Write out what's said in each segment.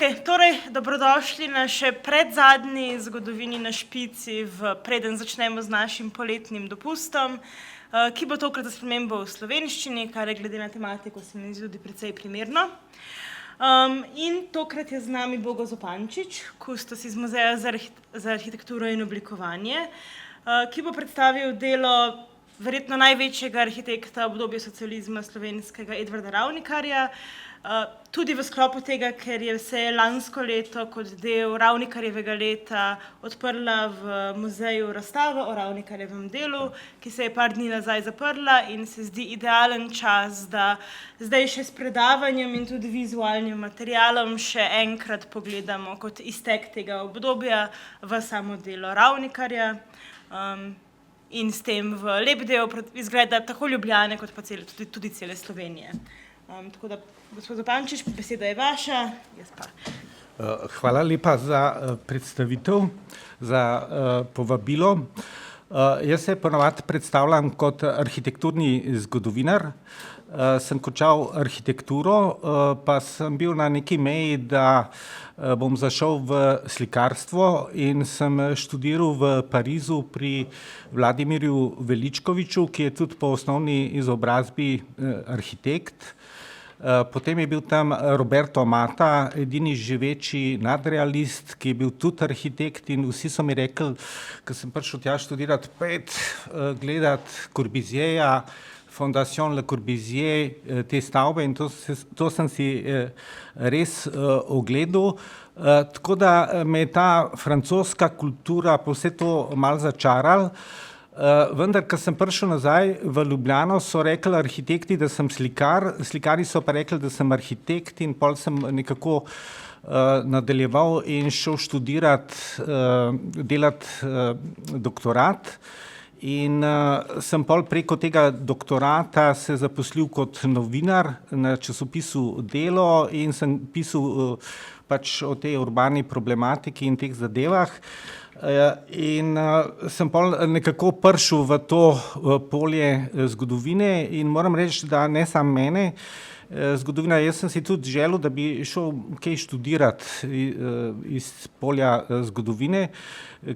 Dobrodošli na še predzadnji zgodovini na špici, preden začnemo z našim poletnim dopustom, ki bo tokrat za spremembo v slovenščini, kar je glede na tematiko se mi zdi tudi precej primerno. In tokrat je z nami Bogo Zupančič, kustos iz Muzeja za arhitekturo in oblikovanje, ki bo predstavil delo verjetno največjega arhitekta obdobja socializma slovenskega Edvarda Ravnikarja, tudi v sklopu tega, ker je se lansko leto kot del Ravnikarjevega leta odprla v muzeju razstava o Ravnikarjevem delu, ki se je par dni nazaj zaprla in se zdi idealen čas, da zdaj še s predavanjem in tudi vizualnim materialom še enkrat pogledamo kot iztek tega obdobja v samo delo Ravnikarja. In s tem v lep del izgleda tako Ljubljane kot pa tudi cele Slovenije. Tako da, gospod Zupančič, beseda je vaša, jaz pa. Hvala lepa za predstavitev, za povabilo. Jaz se ponavadi predstavljam kot arhitekturni zgodovinar. Sem končal arhitekturo, pa sem bil na neki meji, da bom zašel v slikarstvo in sem študiral v Parizu pri Vladimirju Veličkoviču, ki je tudi po osnovni izobrazbi arhitekt. Potem je bil tam Roberto Amata, edini živeči nadrealist, ki je bil tudi arhitekt in vsi so mi rekli, ko sem prišel tja študirati, gledati Corbusierja, Fondation Le Corbusier, te stavbe in to sem si res ogledal. Tako da me je ta francoska kultura po vse to malo začarala. Vendar, ko sem prišel nazaj v Ljubljano, so rekli arhitekti, da sem slikar, slikarji so pa rekli, da sem arhitekt in pol sem nekako nadaljeval in šel študirati, delati doktorat. In sem pol preko tega doktorata se zaposlil kot novinar na časopisu Delo in sem pisal pač o tej urbani problematiki in teh zadevah. In sem pol nekako prišel v to polje zgodovine in moram reči, da ne samo mene, zgodovina, jaz sem si tudi želel, da bi šel kaj študirati iz polja zgodovine,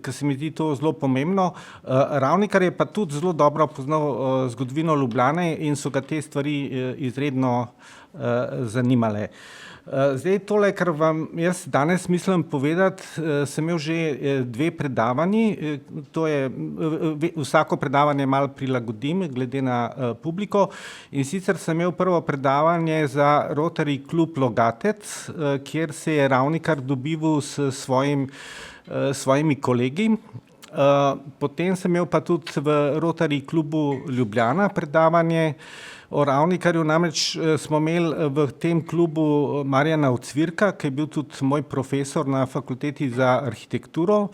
ker se mi zdi to zelo pomembno. Ravnikar je pa tudi zelo dobro poznal zgodovino Ljubljane in so ga te stvari izredno zanimale. Zdaj tole, kar vam jaz danes mislim povedati, sem imel že dve predavanji, to je, vsako predavanje malo prilagodim glede na publiko, in sicer sem imel prvo predavanje za Rotary klub Logatec, kjer se je Ravnikar dobival s svojimi kolegi. Potem sem imel pa tudi v Rotary klubu Ljubljana predavanje o Ravnikarju, namreč smo imeli v tem klubu Marjana Ocvirka, ki je bil tudi moj profesor na fakulteti za arhitekturo,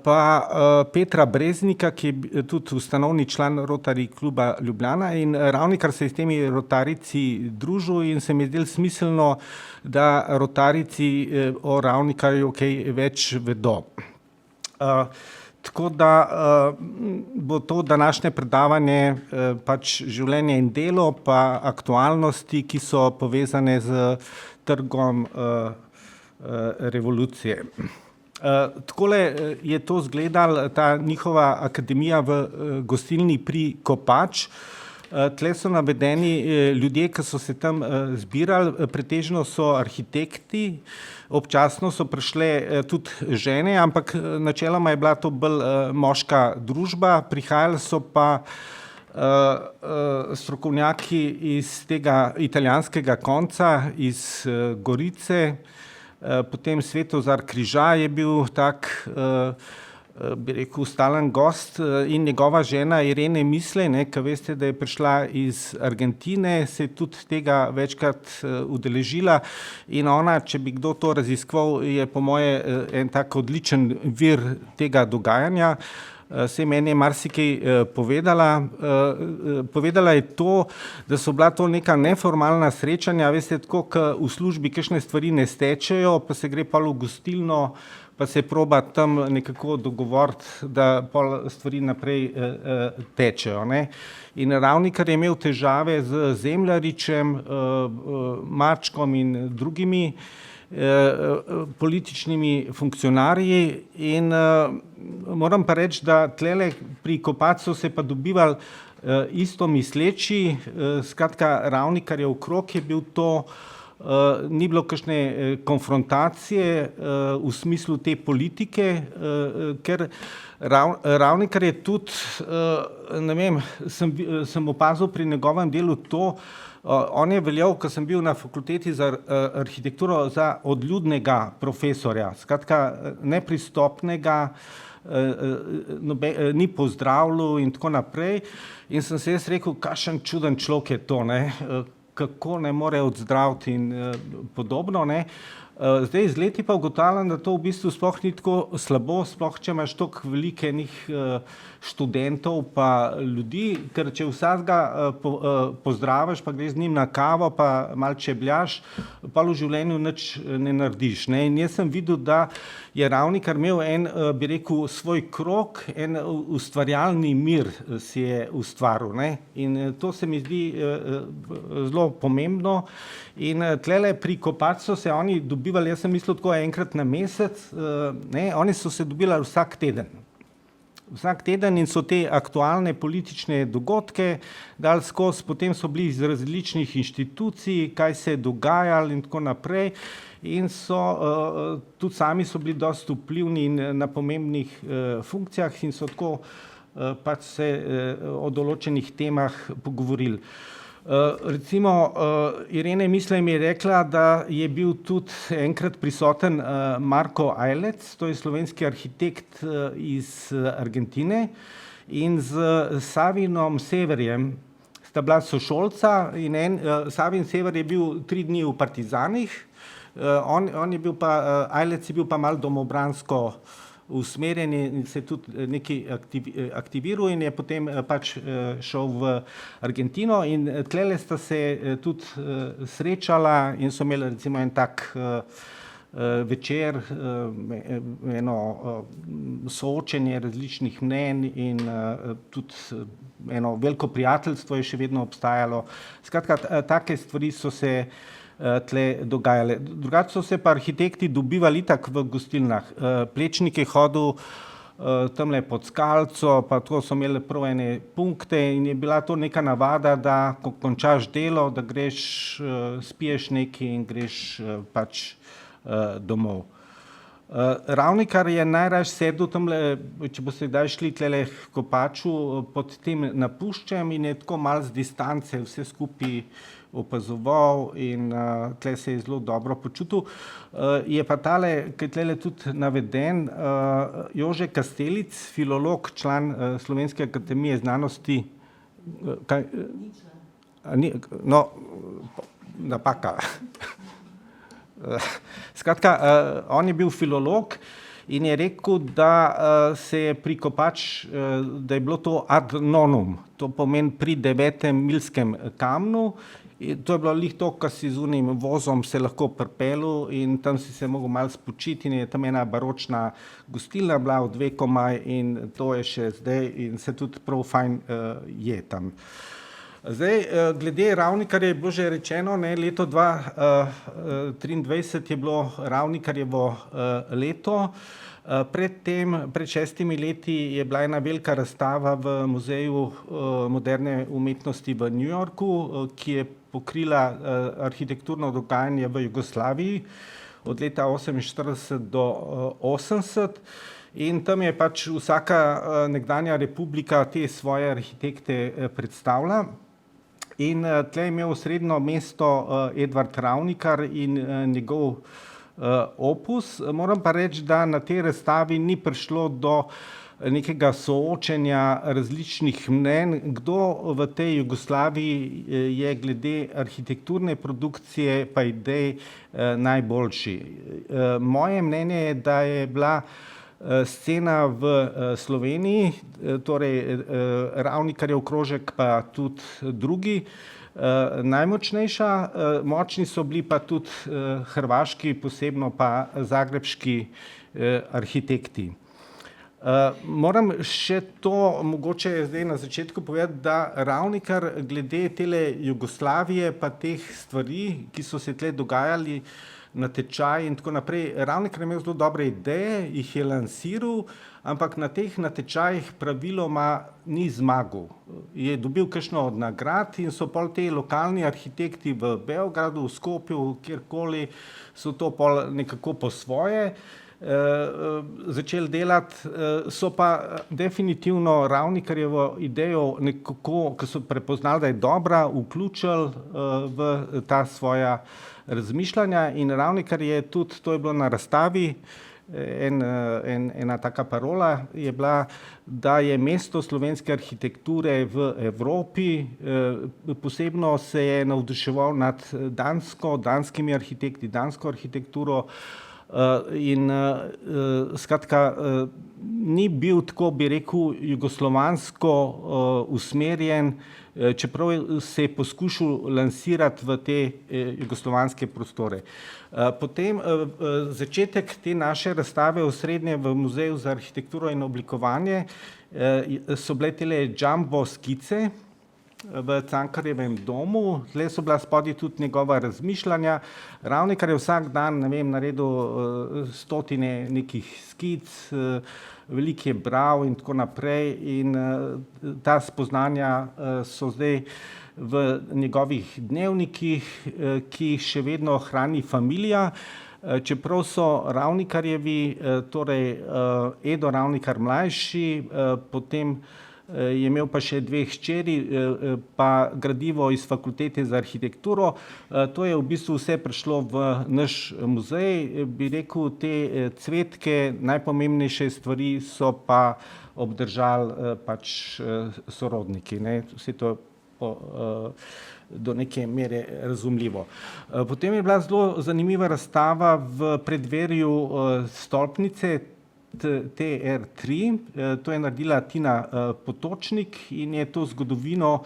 pa Petra Breznika, ki je tudi ustanovni član Rotary kluba Ljubljana, in Ravnikar se je s temi rotarijci družil in se mi je zdelo smiselno, da rotarijci o Ravnikarju kaj več vedo. Tako da bo to današnje predavanje pač življenje in delo, pa aktualnosti, ki so povezane z trgom revolucije. Takole je to izgledalo, ta njihova akademija v gostilni Pri Kopač. Tle so navedeni ljudje, ki so se tam zbirali, pretežno so arhitekti, občasno so prišle tudi žene, ampak načeloma je bila to bolj moška družba, prihajali so pa strokovnjaki iz tega italijanskega konca, iz Gorice, potem Svetozar Križa je bil tak, bi rekel, stalen gost, in njegova žena Irene Misle, ki veste, da je prišla iz Argentine, se je tudi tega večkrat udeležila in ona, če bi kdo to raziskoval, je po moje en tak odličen vir tega dogajanja. Saj meni je marsikaj povedala. Povedala je to, da so bila to neka neformalna srečanja, veste, tako, ko v službi kakšne stvari ne stečejo, pa se gre pa v gostilno, pa se proba tam nekako dogovoriti, da pol stvari naprej tečejo, ne. In Ravnikar je imel težave z Zemljaričem, Mačkom in drugimi, političnimi funkcionarji in moram pa reči, da tlele pri Kopacu se pa dobivali isto misleči, skratka Ravnikarjev krog je bil to, ni bilo kakšne konfrontacije v smislu te politike, ker Ravnikar je tudi, ne vem, sem opazil pri njegovem delu to, on je veljal, ko sem bil na fakulteti za arhitekturo, za odljudnega profesorja, skratka nepristopnega, ni pozdravljal in tako naprej. In sem se jaz rekel, kakšen čuden človek je to, ne? Kako ne more odzdraviti in podobno, ne. Zdaj z leti pa ugotavljam, da to v bistvu sploh ni tako slabo, sploh če imaš toliko veliko enih študentov pa ljudi, ker če vsakega pozdraviš, pa greš z njim na kavo, pa malo čebljaš, pa v življenju nič ne narediš, ne. In jaz sem videl, da je Ravnikar imel en, bi rekel, svoj krog, en ustvarjalni mir si je ustvaril, ne. In to se mi zdi zelo pomembno. In tlele pri Kopacu se oni dobivali, jaz sem mislil tako enkrat na mesec, ne, oni so se dobivali vsak teden. Vsak teden in so te aktualne politične dogodke dali skozi, potem so bili iz različnih inštitucij, kaj se je dogajalo in tako naprej. In so, tudi sami so bili dosti vplivni in na pomembnih funkcijah in so tako pač se o določenih temah pogovorili. Recimo Irene Mislej mi je rekla, da je bil tudi enkrat prisoten Marko Ajlec, to je slovenski arhitekt iz Argentine, in z Savinom Severjem sta bila sošolca in Savin Sever je bil 3 dni v partizanih, on je bil pa, Ajlec je bil pa malo domobransko usmerjen in se tudi nekaj aktiviral in je potem pač šel v Argentino in tlele sta se tudi srečala in so imeli recimo en tak večer, eno soočenje različnih mnenj in tudi eno veliko prijateljstvo je še vedno obstajalo. Skratka, take stvari so se tle dogajale. Drugače so se pa arhitekti dobivali itak v gostilnah. Plečnik je hodil tamle pod Skalco, pa tako so imeli prav ene punkte in je bila to neka navada, da ko končaš delo, da greš, spiješ nekaj in greš pač domov. Ravnikar je najraje sedel tamle, če boste kdaj šli tlele k Kopaču, pod tem napuščem in je tako malo z distance vse skupaj opazoval in tle se je zelo dobro počutil. Je pa tale, ki je tlele tudi naveden, Jože Kastelic, filolog, član Slovenske akademije znanosti. Kaj? No, napaka. Skratka, on je bil filolog in je rekel, da se je pri da je bilo to ad nonum, to pomeni pri 9. milskem kamnu. To je bilo glih to, ko si z unim vozom se lahko pripeljal in tam si se mogel malo spočiti in je tam ena baročna gostilna bila od vekomaj in to je še zdaj in se tudi prav fajn je tam. Zdaj, glede Ravnikarja je bilo že rečeno, ne, leto 2023 je bilo Ravnikarjevo leto. Pred 6 leti je bila ena velika razstava v Muzeju moderne umetnosti v New Yorku, ki je pokrila arhitekturno dogajanje v Jugoslaviji od leta 1948 do 1980. In tam je pač vsaka nekdanja republika te svoje arhitekte predstavila. In tle je imel osrednjo mesto Edvard Ravnikar in njegov opus. Moram pa reči, da na tej razstavi ni prišlo do nekega soočenja različnih mnenj, kdo v tej Jugoslaviji je glede arhitekturne produkcije pa idej najboljši. Moje mnenje je, da je bila scena v Sloveniji, torej Ravnikarjev krožek pa tudi drugi, najmočnejša, močni so bili pa tudi hrvaški, posebno pa zagrebški arhitekti. Moram še to mogoče zdaj na začetku povedati, da Ravnikar glede tele Jugoslavije pa teh stvari, ki so se tle dogajali, natečaj in tako naprej. Ravnikar je imel zelo dobre ideje, jih je lansiral, ampak na teh natečajih praviloma ni zmagal. Je dobil kakšno od nagrad in so pol te lokalni arhitekti v Beogradu, v Skopju, kjerkoli, so to pol nekako po svoje začeli delati, so pa definitivno Ravnikarjevo idejo nekako, ko so prepoznali, da je dobra, vključili v ta svoja razmišljanja in Ravnikar je tudi, to je bilo na razstavi, ena taka parola je bila, da je mesto slovenske arhitekture v Evropi, posebno se je navduševal nad danskimi arhitekti, dansko arhitekturo, in skratka ni bil, tako bi rekel, jugoslovansko usmerjen, čeprav se je poskušal lansirati v te jugoslovanske prostore. Potem začetek te naše razstave osrednje v Muzeju za arhitekturo in oblikovanje so bile tele jumbo skice v Cankarjevem domu, tle so bila spodaj tudi njegova razmišljanja. Ravnikar je vsak dan, ne vem, naredil stotine nekih skic, veliko je bral in tako naprej in ta spoznanja so zdaj v njegovih dnevnikih, ki jih še vedno hrani familija, čeprav so Ravnikarjevi, torej Edo Ravnikar mlajši, potem je imel pa še dve hčeri, pa gradivo iz Fakultete za arhitekturo. To je v bistvu vse prišlo v naš muzej. Bi rekel, te cvetke, najpomembnejše stvari so pa obdržali pač sorodniki, ne. Vse to do neke mere razumljivo. Potem je bila zelo zanimiva razstava v preddverju stolpnice TR3, to je naredila Tina Potočnik in je to zgodovino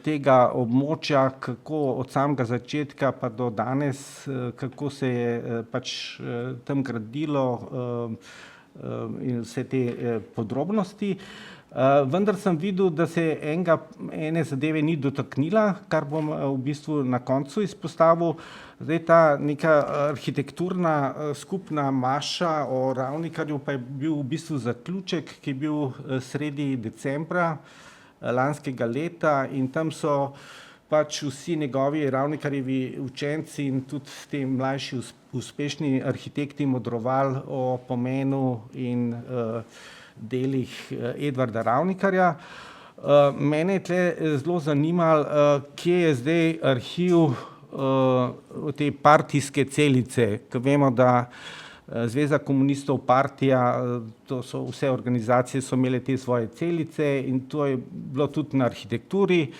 tega območja, kako od samega začetka pa do danes, kako se je pač tam gradilo in vse te podrobnosti. Vendar sem videl, da se ene zadeve ni dotaknila, kar bom v bistvu na koncu izpostavil. Zdaj ta neka arhitekturna skupna maša o Ravnikarju pa je bil v bistvu zaključek, ki je bil sredi decembra lanskega leta in tam so pač vsi njegovi Ravnikarjevi učenci in tudi ti mlajši uspešni arhitekti modrovali o pomenu in delih Edvarda Ravnikarja. Mene je tle zelo zanimalo, kje je zdaj arhiv te partijske celice, ker vemo, da Zveza komunistov, partija, to so vse organizacije, so imele te svoje celice in to je bilo tudi na arhitekturi.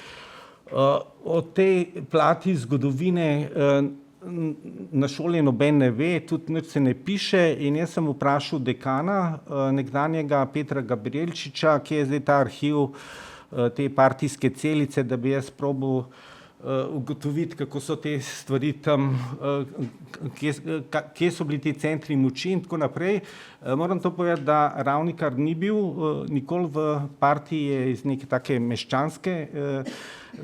O tej plati zgodovine na šoli noben ne ve, tudi nič se ne piše in jaz sem vprašal dekana, nekdanjega Petra Gabrijelčiča, kje je zdaj ta arhiv te partijske celice, da bi jaz probal ugotoviti, kako so te stvari tam, kje so bili ti centri moči in tako naprej. Moram to povedati, da Ravnikar ni bil nikoli v partiji, je iz neke take meščanske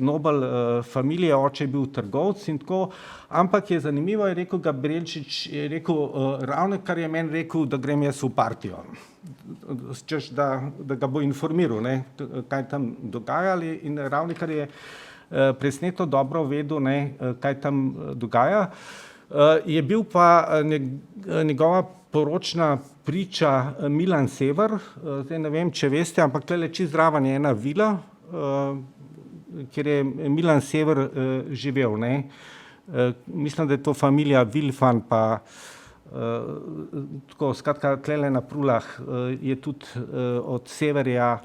Nobel familije, oče je bil trgovec in tako, ampak je zanimivo, je rekel Gabrijelčič, je rekel, Ravnikar je meni rekel, da grem jaz v partijo. Češ, da ga bo informiral, ne, kaj tam dogajali in Ravnikar je presneto dobro vedel, ne, kaj tam dogaja. Je bil pa njegova poročna priča Milan Sever, zdaj ne vem, če veste, ampak tule čisto zraven je ena vila, kjer je Milan Sever živel, ne. Mislim, da je to familija Vilfan, pa tako, skratka, tlele na Prulah je tudi od Severja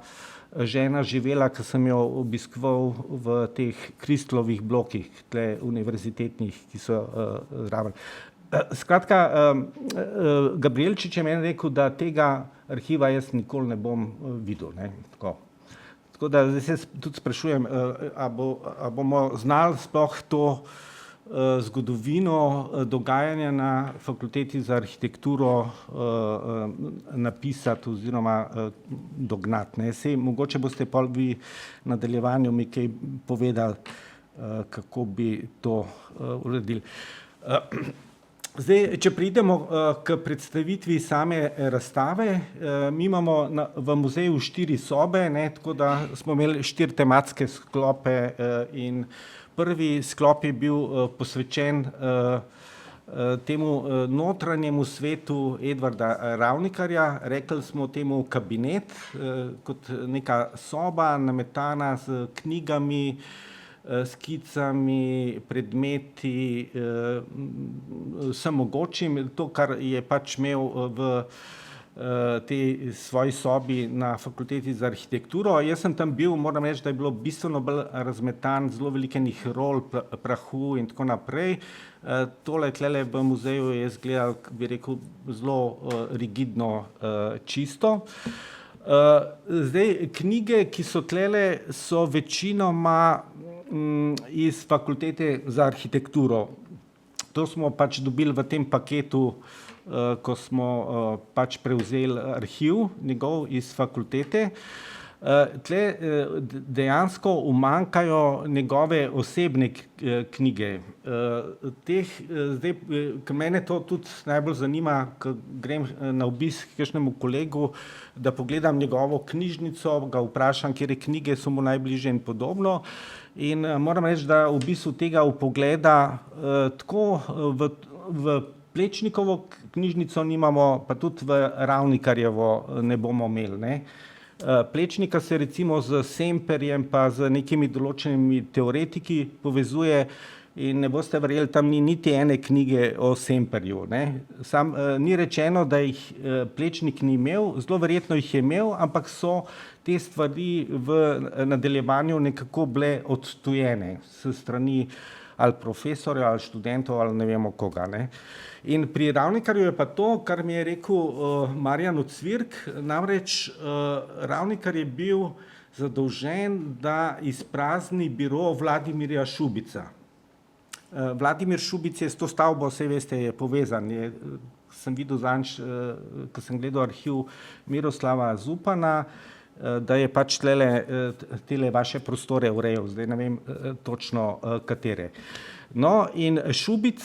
žena živela, ki sem jo obiskoval v teh Kristlovih blokih, tle univerzitetnih, ki so zraven. Skratka, Gabrijelčič je meni rekel, da tega arhiva jaz nikoli ne bom videl, ne, tako. Tako da zdaj se tudi sprašujem, a bomo znali sploh to zgodovino dogajanja na Fakulteti za arhitekturo napisati oziroma dognati, ne. Saj mogoče boste pol vi v nadaljevanju mi kaj povedali, kako bi to uredili. Zdaj, če pridemo k predstavitvi same razstave, mi imamo v muzeju 4 sobe, ne, tako da smo imeli 4 tematske sklope in prvi sklop je bil posvečen temu notranjemu svetu Edvarda Ravnikarja, rekli smo temu kabinet, kot neka soba nametana z knjigami, skicami, predmeti, vsem mogočim, to, kar je pač imel v tej svoji sobi na fakulteti za arhitekturo. Jaz sem tam bil, moram reči, da je bilo bistveno bolj razmetan, zelo veliko enih rol, prahu in tako naprej. Tole tlele v muzeju je izgledalo, bi rekel, zelo rigidno čisto. Zdaj, knjige, ki so tlele, so večinoma iz fakultete za arhitekturo. To smo pač dobili v tem paketu, ko smo pač prevzeli arhiv njegov iz fakultete. Tle dejansko umanjkajo njegove osebne knjige. Zdaj, ker mene to tudi najbolj zanima, ko grem na obisk k kakšnemu kolegu, da pogledam njegovo knjižnico, ga vprašam, katere knjige so mu najbližje in podobno. In moram reči, da v bistvu tega vpogleda tako v Plečnikovo knjižnico nimamo, pa tudi v Ravnikarjevo ne bomo imeli, ne. Plečnika se recimo z Semperjem pa z nekimi določenimi teoretiki povezuje in ne boste verjeli, tam ni niti ene knjige o Semperju, ne. Ni rečeno, da jih Plečnik ni imel, zelo verjetno jih je imel, ampak so te stvari v nadaljevanju nekako bile odtujene s strani ali profesorja, ali študentov, ali ne vemo koga, ne. In pri Ravnikarju je pa to, kar mi je rekel Marjan Ocvirk, namreč Ravnikar je bil zadolžen, da izprazni biro Vladimirja Šubica. Vladimir Šubic je s to stavbo, saj veste, je povezan. Sem videl zadnjič, ko sem gledal arhiv Miroslava Zupana, da je pač tele vaše prostore urejal, zdaj ne vem točno katere. No, in Šubic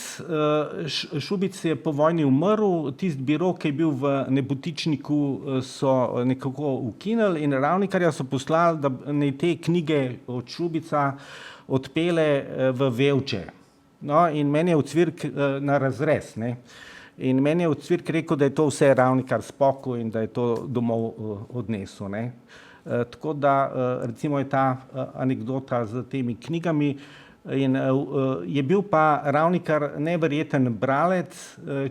je po vojni umrl, tisti biro, ki je bil v Nebotičniku, so nekako ukinili in Ravnikarja so poslali, da naj te knjige od Šubica odpele v Vevče. No, in meni je Ocvirk na razrez, ne. In meni je Ocvirk rekel, da je to vse Ravnikar spokoj in da je to domov odnesel, ne. Tako da recimo je ta anekdota z temi knjigami in je bil pa Ravnikar neverjeten bralec,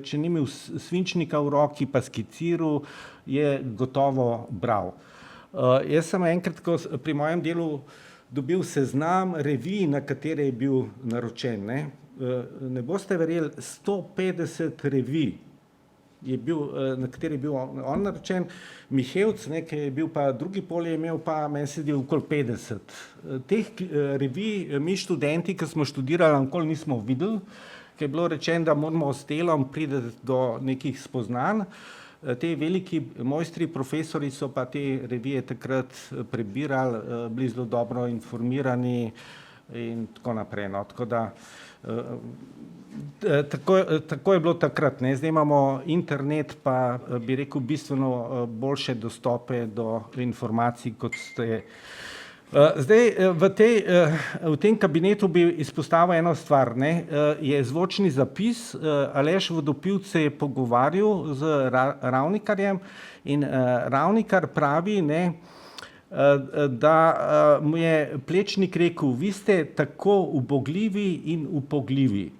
če ni imel svinčnika v roki pa skiciral, je gotovo bral. Jaz sem enkrat, ko pri mojem delu dobil seznam revij, na katere je bil naročen, ne. Ne boste verjeli, 150 revij je bil, na katere je bil on naročen, Mihevc, ne, ki je bil pa drugi pol, je imel pa, meni se zdi, okoli 50. Teh revij mi študenti, ki smo študirali, nikoli nismo videli, ker je bilo rečeno, da moramo s delom priti do nekih spoznanj. Te veliki mojstri, profesori so pa te revije takrat prebirali, bili zelo dobro informirani in tako naprej, no, tako da tako je bilo takrat, ne. Zdaj imamo internet, pa bi rekel bistveno boljše dostope do informacij, kot ste. Zdaj v tem kabinetu bi izpostavil eno stvar, ne, je zvočni zapis. Aleš Vodopivc se je pogovarjal z Ravnikarjem in Ravnikar pravi, ne, da mu je Plečnik rekel, vi ste tako ubogljivi in upogljivi.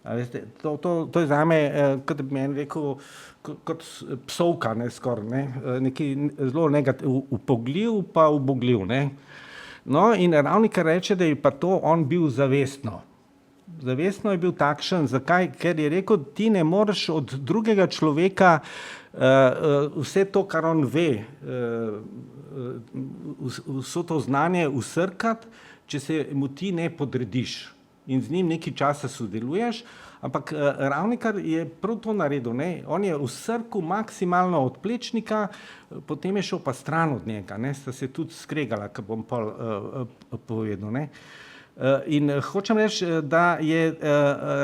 A veste, to je zame, kot da bi meni rekel, kot psovka, ne, skoraj, ne, nekaj zelo upogljiv pa ubogljiv, ne. No, in Ravnikar reče, da je pa to on bil zavestno. Zavestno je bil takšen, zakaj? Ker je rekel, ti ne moreš od drugega človeka vse to, kar on ve, vso to znanje usrkati, če se mu ti ne podrediš in z njim nekaj časa sodeluješ, ampak Ravnikar je prav to naredil, ne. On je usrkal maksimalno od Plečnika, potem je šel pa stran od njega, ne, sta se tudi skregala, ko bom pol povedal, ne. In hočem reči, da je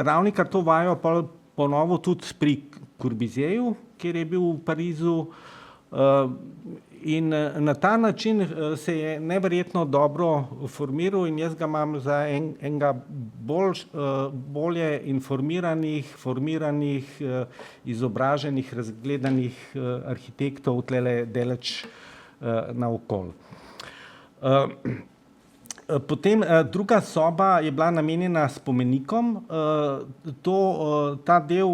Ravnikar to vajo pol ponovil tudi pri Corbusierju, kjer je bil v Parizu. In na ta način se je neverjetno dobro formiral in jaz ga imam za enega bolje informiranih, formiranih, izobraženih, razgledanih arhitektov tlele daleč naokoli. Potem druga soba je bila namenjena spomenikom. Ta del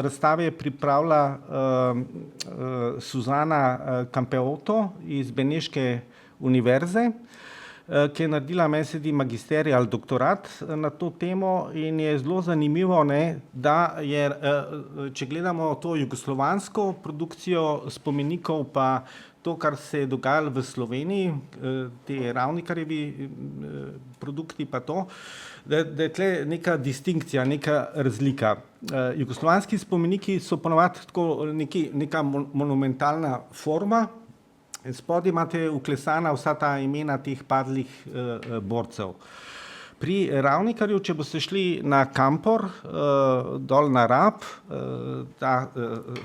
razstave je pripravila Suzana Campeotto iz Beneške univerze, ki je naredila meni se zdi magisterij ali doktorat na to temo in je zelo zanimivo, ne, da je, če gledamo to jugoslovansko produkcijo spomenikov pa to, kar se je dogajalo v Sloveniji, te Ravnikarjevi produkti pa to, da je tle neka distinkcija, neka razlika. Jugoslovanski spomeniki so ponovadi tako neka monumentalna forma, spodaj imate vklesana vsa ta imena teh padlih borcev. Pri Ravnikarju, če boste šli na Kampor, dol na Rab, ta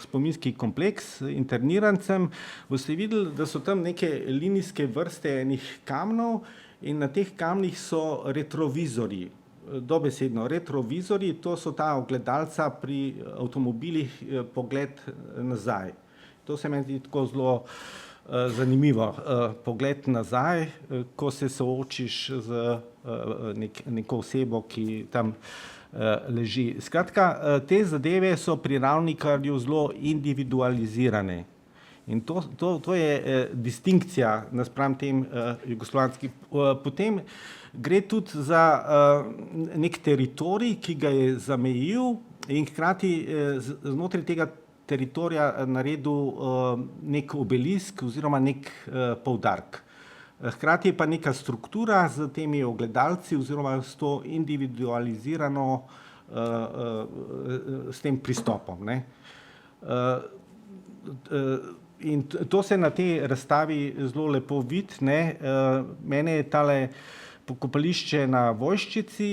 spominski kompleks internirancem, boste videli, da so tam neke linijske vrste enih kamnov in na teh kamnih so retrovizorji. Dobesedno, retrovizorji, to so ta ogledalca pri avtomobilih, pogled nazaj. To se meni zdi tako zelo zanimivo, pogled nazaj, ko se soočiš z neko osebo, ki tam leži. Skratka, te zadeve so pri Ravnikarju zelo individualizirane. In to je distinkcija naspram tem jugoslovanskim. Potem gre tudi za nek teritorij, ki ga je zamejil in hkrati znotraj tega teritorija naredil nek obelisk oziroma nek poudarek. Hkrati je pa neka struktura z temi ogledalci oziroma s to individualizirano s tem pristopom, ne. In to se na tej razstavi zelo lepo vidi, ne. Mene je tale pokopališče na Vojščici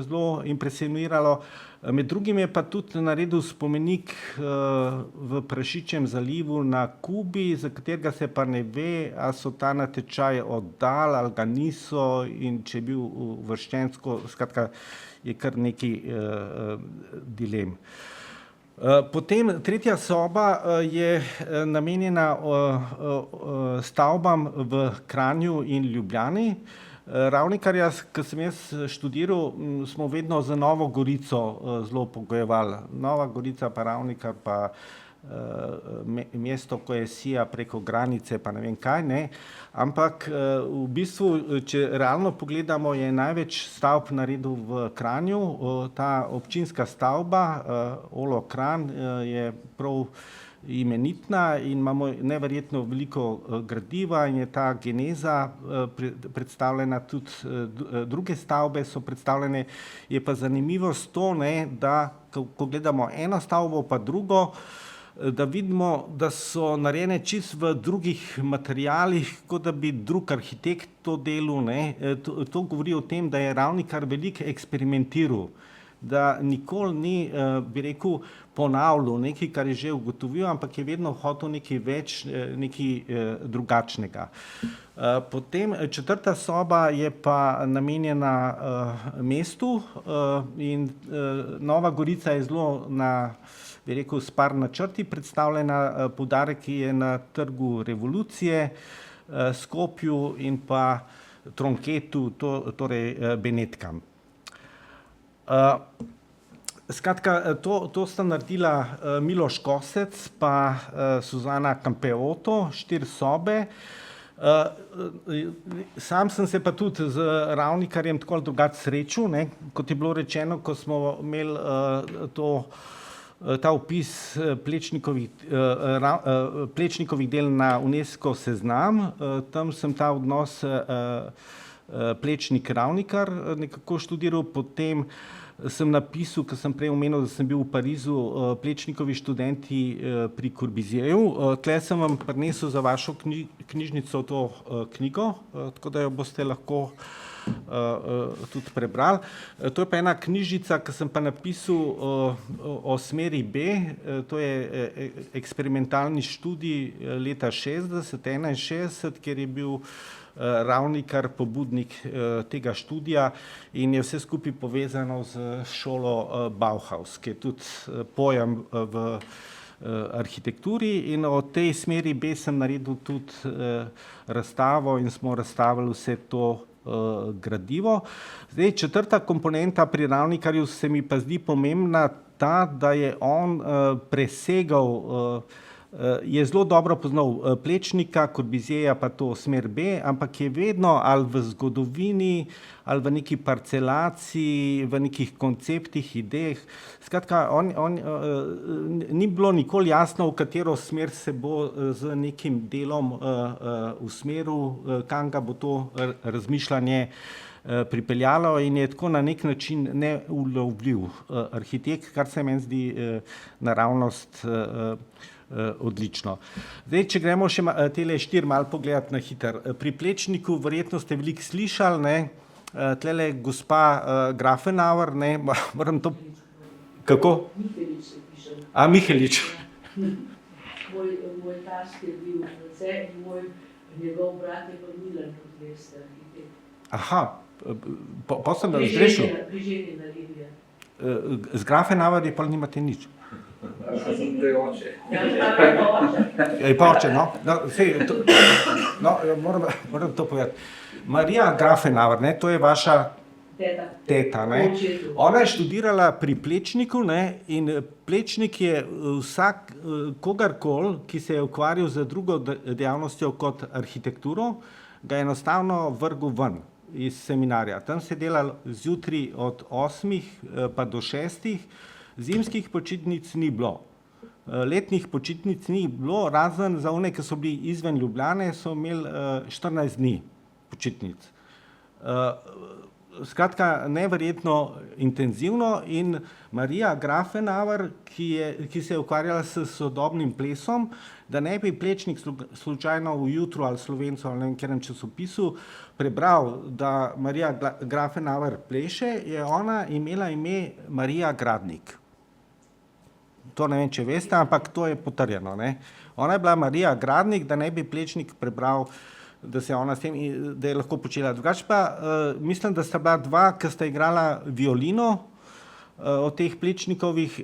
zelo impresioniralo. Med drugim je pa tudi naredil spomenik v Prašičjem zalivu na Kubi, za katerega se pa ne ve, a so ta natečaj oddali ali ga niso in če je bil uvrščen, skratka je kar nekaj dilem. Potem tretja soba je namenjena stavbam v Kranju in Ljubljani. Ravnikarja, ko sem jaz študiral, smo vedno z Novo Gorico zelo pogojevali. Nova Gorica pa Ravnikar pa mesto, ko je sija preko granice pa ne vem kaj, ne. Ampak v bistvu, če realno pogledamo, je največ stavb naredil v Kranju. Ta občinska stavba, Olo Kranj, je prav imenitna in imamo neverjetno veliko gradiva in je ta geneza predstavljena, tudi druge stavbe so predstavljene. Je pa zanimivost to, ne, da ko gledamo eno stavbo pa drugo, da vidimo, da so narejene čisto v drugih materialih, kot da bi drug arhitekt to delal, ne. To govori o tem, da je Ravnikar veliko eksperimentiral, da nikoli ni, bi rekel, ponavljal nekaj, kar je že ugotovil, ampak je vedno hotel nekaj več, nekaj drugačnega. Potem četrta soba je pa namenjena mestu in Nova Gorica je zelo na, bi rekel, s par načrti predstavljena. Poudarek je na Trgu revolucije, Skopju in pa Tronketu, torej Benetkam. Skratka, to sta naredila Miloš Kosec pa Suzana Campeotto, 4 sobe. Sam sem se pa tudi z Ravnikarjem tako ali drugače srečal, ne. Kot je bilo rečeno, ko smo imeli ta vpis Plečnikovih del na UNESCO seznam, tam sem ta odnos Plečnik Ravnikar nekako študiral, potem sem napisal, ker sem prej omenil, da sem bil v Parizu, Plečnikovi študenti pri Corbusierju. Tle sem vam prinesel za vašo knjižnico to knjigo, tako da jo boste lahko tudi prebrali. To je pa ena knjižica, ki sem pa napisal o smeri B, to je eksperimentalni študij leta 61, kjer je bil Ravnikar pobudnik tega študija in je vse skupaj povezano z šolo Bauhaus, ki je tudi pojem v arhitekturi, in o tej smeri B sem naredil tudi razstavo in smo razstavili vse to gradivo. Zdaj, četrta komponenta pri Ravnikarju se mi pa zdi pomembna ta, da je on presegal, je zelo dobro poznal Plečnika, Corbusierja pa to smer B, ampak je vedno ali v zgodovini, ali v neki parcelaciji, v nekih konceptih, idejah. Skratka, ni bilo nikoli jasno, v katero smer se bo z nekim delom usmeril, kam ga bo to razmišljanje pripeljalo, in je tako na nek način neulovljiv arhitekt, kar se meni zdi naravnost odlično. Zdaj, če gremo še tele 4 malo pogledati na hitro. Pri Plečniku verjetno ste veliko slišali, ne? Tlele gospa Grafenauer, ne? Moram to... Kako? Mihelič se piše. A, Mihelič. Moj tast je bil France in njegov brat je pa Milan, kot veste, arhitekt. Aha, pa sem razrešil. Priženjena linija. Z Grafenauer je pa nimate nič. To je oče. Je pa oče, no. Moram to povedati. Marija Grafenauer, ne, to je vaša teta, ne. Ona je študirala pri Plečniku, ne, in Plečnik je kogarkoli, ki se je ukvarjal z drugo dejavnostjo kot arhitekturo, ga je enostavno vrgel ven iz seminarja. Tam se je delal zjutraj od 8 pa do 6, zimskih počitnic ni bilo. Letnih počitnic ni bilo, razen za one, ki so bili izven Ljubljane, so imeli 14 dni počitnic. Skratka, neverjetno intenzivno, in Marija Grafenauer, ki se je ukvarjala s sodobnim plesom, da ne bi Plečnik slučajno v Jutru ali Slovencu ali ne vem časopisu prebral, da Marija Grafenauer pleše, je ona imela ime Marija Gradnik. To ne vem, če veste, ampak to je potrjeno, ne. Ona je bila Marija Gradnik, da ne bi Plečnik prebral, da se ona s tem, da je lahko počela. Drugače pa mislim, da sta bila dva, ki sta igrala violino od teh Plečnikovih,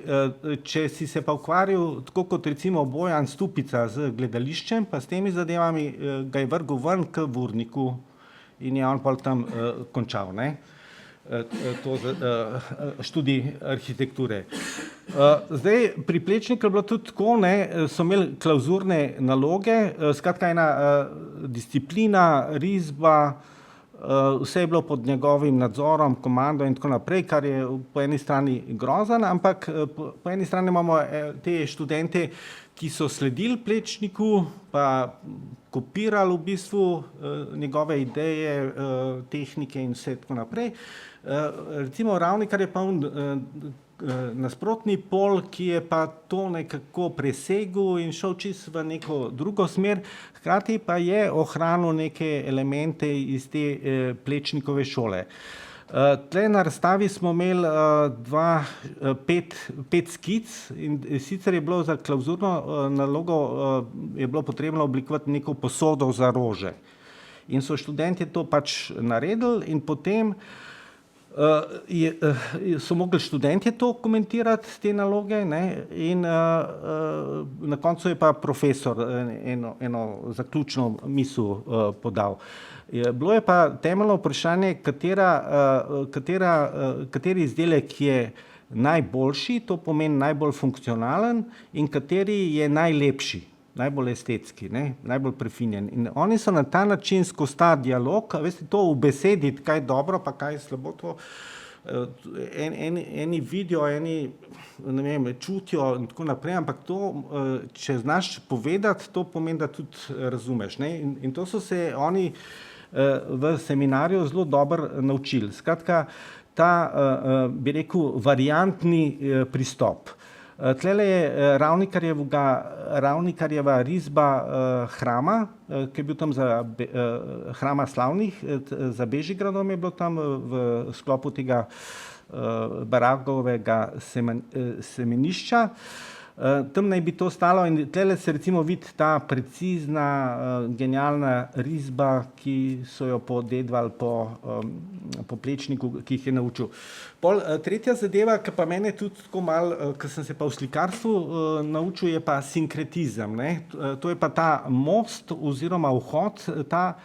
če si se pa ukvarjal, tako kot recimo Bojan Stupica z gledališčem, pa s temi zadevami, ga je vrgel ven k Vurniku in je on pol tam končal, ne. To študij arhitekture. Zdaj, pri Plečniku je bilo tudi tako, ne, so imeli klavzurne naloge, skratka ena disciplina, risba, vse je bilo pod njegovim nadzorom, komando in tako naprej, kar je po eni strani grozen, ampak po eni strani imamo te študente, ki so sledili Plečniku, pa kopirali v bistvu njegove ideje, tehnike in vse tako naprej. Recimo Ravnikar je pa nasprotni pol, ki je pa to nekako presegel in šel čisto v neko drugo smer, hkrati pa je ohranil neke elemente iz te Plečnikove šole. Tle na razstavi smo imeli 5 skic, in sicer je bilo za klavzurno nalogo je bilo potrebno oblikovati neko posodo za rože. In so študentje to pač naredili in potem so mogli študentje to komentirati, te naloge, ne, in na koncu je pa profesor eno zaključno misel podal. Bilo je pa temeljno vprašanje, kateri izdelek je najboljši, to pomeni najbolj funkcionalen, in kateri je najlepši, najbolj estetski, ne, najbolj prefinjen. In oni so na ta način skozi ta dialog, veste, to v besedi, kaj je dobro, pa kaj je slabo, to eni vidijo, eni, ne vem, čutijo in tako naprej, ampak to, če znaš povedati, to pomeni, da tudi razumeš, ne. In to so se oni v seminarju zelo dobro naučili. Skratka, ta, bi rekel, variantni pristop. Tlele je Ravnikarjeva risba hrama, ki je bil tam hrama slavnih, za Bežigradom je bilo tam v sklopu tega Baragovega semenišča. Tam naj bi to stalo in tlele se recimo vidi ta precizna, genialna risba, ki so jo podedovali po Plečniku, ki jih je naučil. Tretja zadeva, ki pa mene tudi tako malo, ki sem se pa v slikarstvu naučil, je pa sinkretizem, ne. To je pa ta most oziroma vhod, ta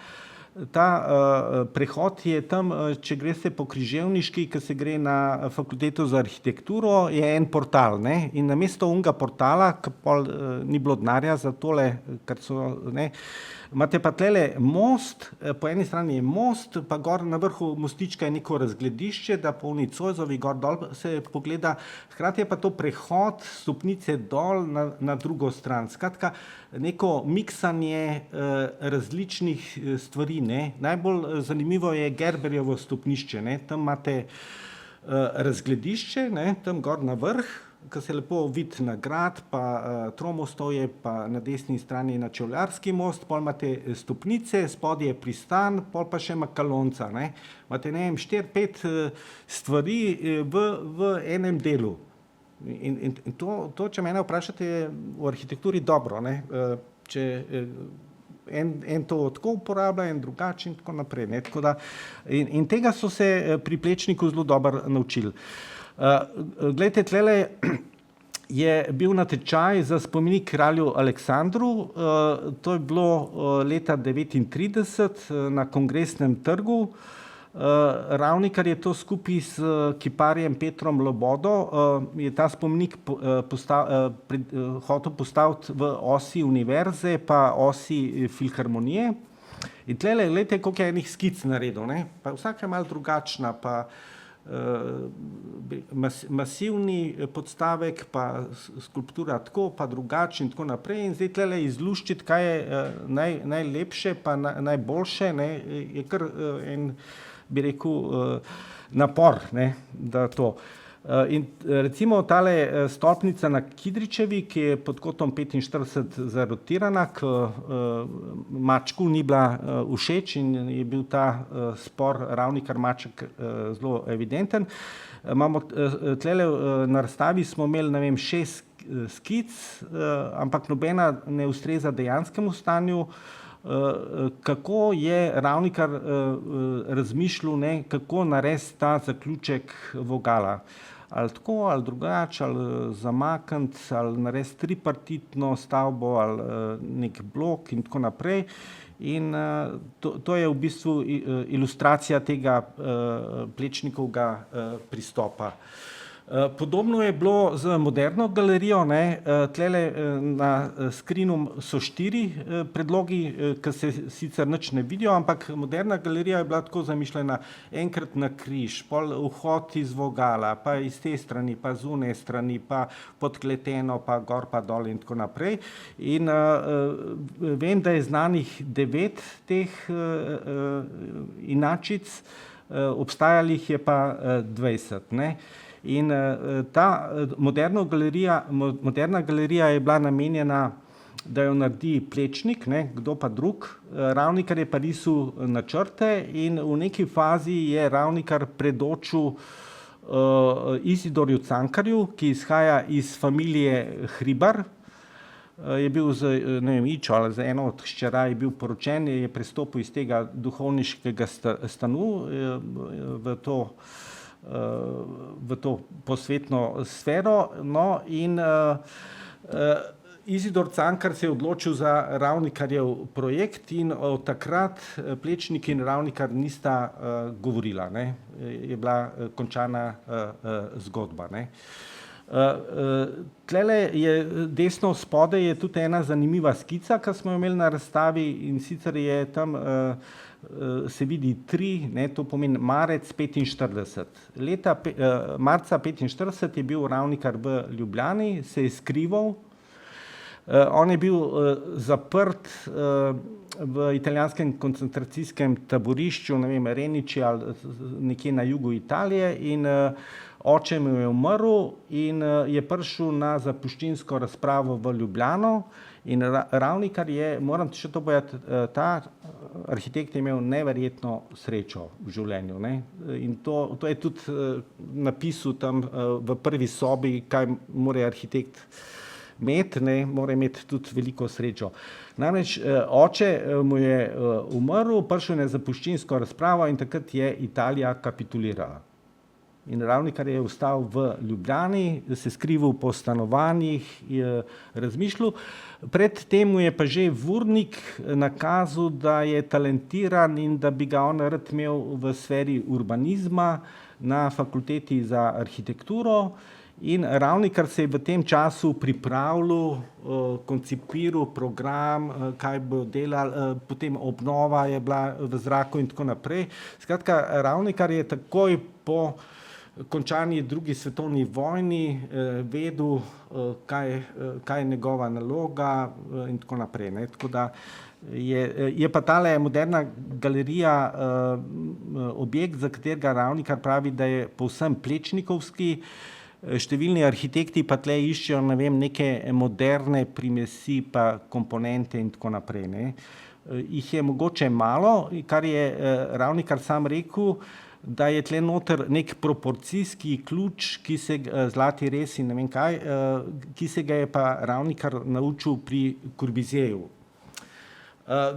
prehod je tam, če greste po Križevniški, ki se gre na fakulteto za arhitekturo, je en portal, ne, in namesto onega portala, ki pol ni bilo denarja za tole, kar so, ne, imate pa tlele most, po eni strani je most, pa gor na vrhu mostička je neko razgledišče, da po oni Zoisovi gor dol se pogleda, hkrati je pa to prehod stopnice dol na drugo stran. Skratka, neko miksanje različnih stvari, ne. Najbolj zanimivo je Gerberjevo stopnišče, ne. Tam imate razgledišče, ne, tam gor na vrh, ko se lepo vidi na grad, pa Tromostovje, pa na desni strani na Čevljarski most, pol imate stopnice, spodaj je pristan, pol pa še Makalonca, ne. Imate, ne vem, 4-5 stvari v enem delu. In to, če mene vprašate, je v arhitekturi dobro, ne. Če en to tako uporablja, en drugače in tako naprej, ne. Tako da, in tega so se pri Plečniku zelo dobro naučili. Glejte, tlele je bil natečaj za spomenik kralju Aleksandru, to je bilo leta 1939 na Kongresnem trgu. Ravnikar je to skupaj s kiparjem Petrom Lobodo, je ta spomenik hotel postaviti v osi univerze pa osi filharmonije. In tlele, glejte, koliko je enih skic naredil, ne, pa vsaka je malo drugačna, pa masivni podstavek, pa skulptura tako, pa drugače in tako naprej. In zdaj tlele izluščiti, kaj je najlepše pa najboljše, ne, je kar en, bi rekel, napor, ne, da to. In recimo tale stolpnica na Kidričevi, ki je pod kotom 45 zarotirana, ki Mačku ni bila všeč in je bil ta spor Ravnikar-Maček zelo evidenten. Imamo tlele na razstavi smo imeli, ne vem, 6 skic, ampak nobena ne ustreza dejanskemu stanju. Kako je Ravnikar razmišljal, ne, kako narediti ta zaključek vogala. Ali tako, ali drugače, ali zamakniti, ali narediti tripartitno stavbo, ali nek blok in tako naprej. In to je v bistvu ilustracija tega Plečnikovega pristopa. Podobno je bilo z Moderno galerijo, ne, tlele na screenu so 4 predlogi, ki se sicer nič ne vidijo, ampak Moderna galerija je bila tako zamišljena enkrat na križ, pol vhod iz vogala, pa iz te strani, pa z one strani, pa podkleteno, pa gor, pa dol in tako naprej. In vem, da je znanih 9 teh inačic, obstajali jih je pa 20, ne. In ta Moderna galerija je bila namenjena, da jo naredi Plečnik, ne, kdo pa drug. Ravnikar je pa risal načrte in v neki fazi je Ravnikar predočil Izidorju Cankarju, ki izhaja iz familije Hribar. Je bil z, ne vem, Ičo ali z eno od hčera je bil poročen, je prestopil iz tega duhovniškega stanu v to posvetno sfero, no, in Izidor Cankar se je odločil za Ravnikarjev projekt in od takrat Plečnik in Ravnikar nista govorila, ne, je bila končana zgodba, ne. Tlele je desno spodaj je tudi ena zanimiva skica, ki smo jo imeli na razstavi, in sicer je tam se vidi 3, ne, to pomeni marec 45. Marca 45 je bil Ravnikar v Ljubljani, se je skrival. On je bil zaprt v italijanskem koncentracijskem taborišču, ne vem, Renici ali nekje na jugu Italije in oče mu je umrl in je prišel na zapuščinsko razpravo v Ljubljano in Ravnikar je, moram še to povedati, ta arhitekt je imel neverjetno srečo v življenju, ne? In to je tudi napisal tam v prvi sobi, kaj mora arhitekt imeti, ne, mora imeti tudi veliko srečo. Namreč oče mu je umrl, prišel je na zapuščinsko razpravo in takrat je Italija kapitulirala. In Ravnikar je ostal v Ljubljani, se skrival po stanovanjih, je razmišljal. Pred tem mu je pa že Vurnik nakazal, da je talentiran in da bi ga on rad imel v sferi urbanizma na fakulteti za arhitekturo. In Ravnikar se je v tem času pripravljal, koncipiral program, kaj bo delal, potem obnova je bila v zraku in tako naprej. Skratka, Ravnikar je takoj po končani drugi svetovni vojni vedel, kaj je njegova naloga in tako naprej, ne. Tako da je pa tale moderna galerija objekt, za katerega Ravnikar pravi, da je povsem plečnikovski. Številni arhitekti pa tle iščejo, ne vem, neke moderne primesi pa komponente in tako naprej, ne. Jih je mogoče malo, kar je Ravnikar sam rekel, da je tle noter nek proporcijski ključ, ki se zlati res in ne vem kaj, ki se ga je pa Ravnikar naučil pri Corbusierju.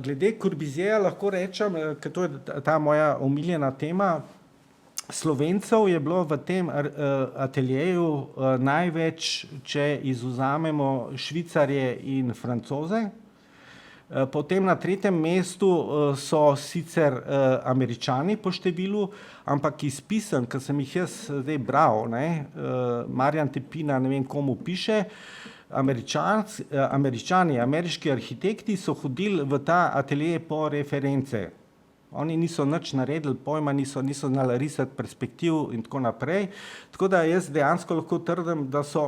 Glede Corbusierja lahko rečem, ker to je ta moja omiljena tema, Slovencev je bilo v tem ateljeju največ, če izvzamemo Švicarje in Francoze. Potem na tretjem mestu so sicer Američani po številu, ampak iz pisem, ki sem jih jaz zdaj bral, ne, Marjan Tepina, ne vem komu piše, Američani, ameriški arhitekti so hodili v ta atelje po reference. Oni niso nič naredili, pojma niso znali risati perspektiv in tako naprej. Tako da jaz dejansko lahko trdim, da so,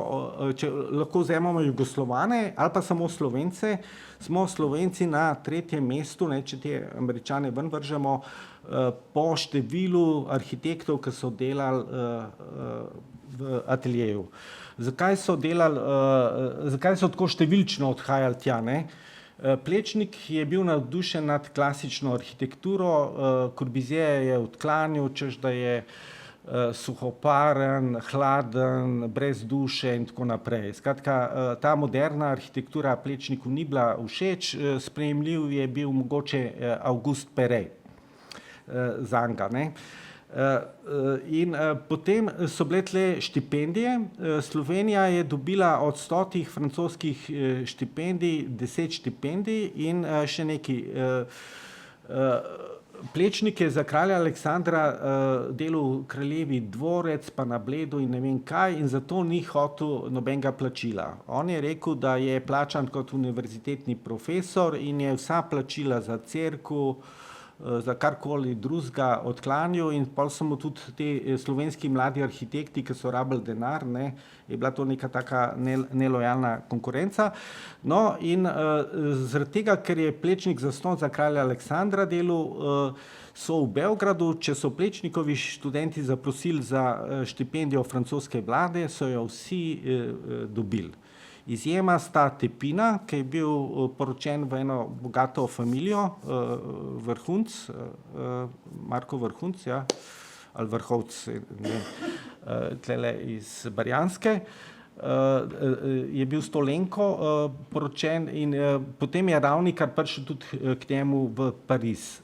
če lahko vzamemo Jugoslovane ali pa samo Slovence, smo Slovenci na tretjem mestu, ne, če te Američane ven vržemo, po številu arhitektov, ki so delali v ateljeju. Zakaj so tako številčno odhajali tja, ne? Plečnik je bil navdušen nad klasično arhitekturo, Corbusier je odklanjal, češ da je suhoparen, hladen, brez duše in tako naprej. Skratka, ta moderna arhitektura Plečniku ni bila všeč, sprejemljiv je bil mogoče Auguste Perret zanj, ne. In potem so bile tle štipendije. Slovenija je dobila od 100 francoskih štipendij 10 štipendij in še nekaj. Plečnik je za kralja Aleksandra delal kraljevi dvorec pa na Bledu in ne vem kaj in zato ni hotel nobenega plačila. On je rekel, da je plačan kot univerzitetni profesor in je vsa plačila za cerkev, za karkoli drugega odklanjal in pol so mu tudi ti slovenski mladi arhitekti, ki so rabili denar, ne, je bila to neka taka nelojalna konkurenca. No, in zaradi tega, ker je Plečnik zastonj za kralja Aleksandra delal, so v Beogradu, če so Plečnikovi študenti zaprosili za štipendijo francoske vlade, so jo vsi dobili. Izjema sta Tepina, ki je bil poročen v eno bogato familijo, Vrhunc, Marko Vrhunc, ja, ali Vrhovc, ne vem, tlele iz Barjanske, je bil s to Lenko poročen in potem je Ravnikar prišel tudi k njemu v Pariz.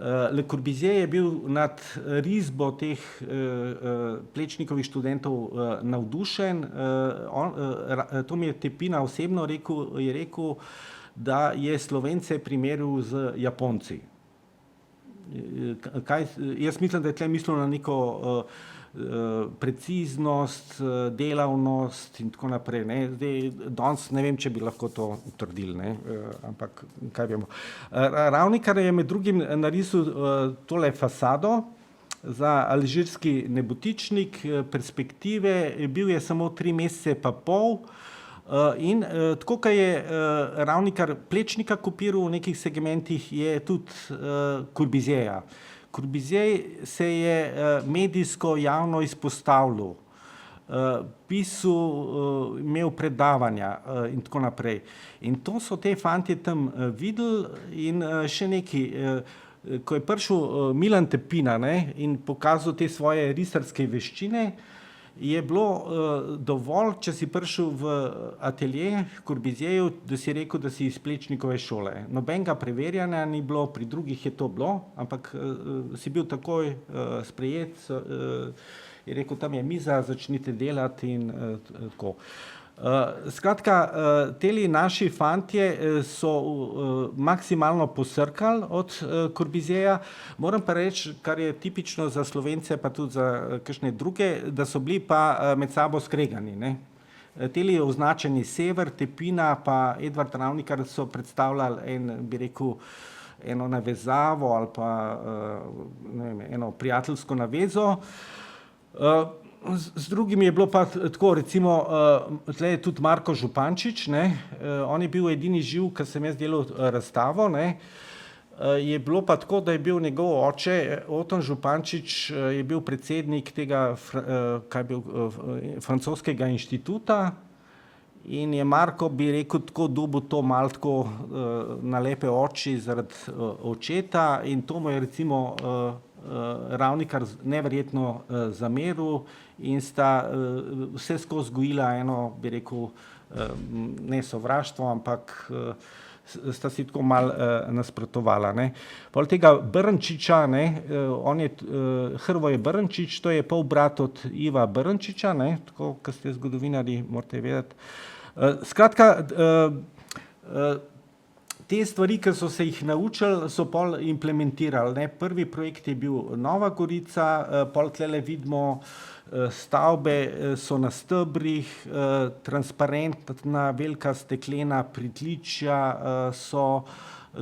Le Corbusier je bil nad risbo teh Plečnikovih študentov navdušen. To mi je Tepina osebno rekel, je rekel, da je Slovence primerjal z Japonci. Jaz mislim, da je tle mislil na neko preciznost, delavnost in tako naprej, ne. Zdaj, danes ne vem, če bi lahko to utrdili, ne, ampak kaj vemo. Ravnikar je med drugim narisal tole fasado za alžirski nebotičnik, perspektive, bil je samo 3 mesece pa pol, In tako, kot je Ravnikar Plečnika kopiral v nekih segmentih, je tudi Corbusierja. Corbusier se je medijsko javno izpostavljal, pisal, imel predavanja in tako naprej. In to so te fantje tam videli in še nekaj, ko je prišel Milan Tepina, ne, in pokazal te svoje risarske veščine, je bilo dovolj, če si prišel v atelje Corbusierjev, da si rekel, da si iz Plečnikove šole. Nobenega preverjanja ni bilo, pri drugih je to bilo, ampak si bil takoj sprejet, je rekel, tam je miza, začnite delati in tako. Skratka, teli naši fantje so maksimalno posrkali od Corbusierja. Moram pa reči, kar je tipično za Slovence, pa tudi za kakšne druge, da so bili pa med sabo skregani, ne. Teli označeni Sever, Tepina pa Edvard Ravnikar so predstavljali bi rekel, eno navezavo ali pa ne vem, eno prijateljsko navezo. Z drugimi je bilo pa tako, recimo, tle je tudi Marko Župančič, ne, on je bil edini živ, ko sem jaz delal razstavo, ne, je bilo pa tako, da je bil njegov oče, Oton Župančič, je bil predsednik tega, francoskega inštituta in je Marko, bi rekel, tako dobil to malo tako na lepe oči zaradi očeta in to mu je recimo Ravnikar neverjetno zameril in sta vse skozi gojila eno, bi rekel, ne sovraštvo, ampak sta si tako malo nasprotovala, ne. Pol tega Brnčiča, ne, on je, Hrvoje Brnčič, to je polbrat od Iva Brnčiča, ne, tako, ko ste zgodovinarji, morate vedeti. Skratka, te stvari, ki so se jih naučili, so pol implementirali, ne. Prvi projekt je bil Nova Gorica, pol tlele vidimo stavbe so na stebrih, transparentna velika steklena pritličja so,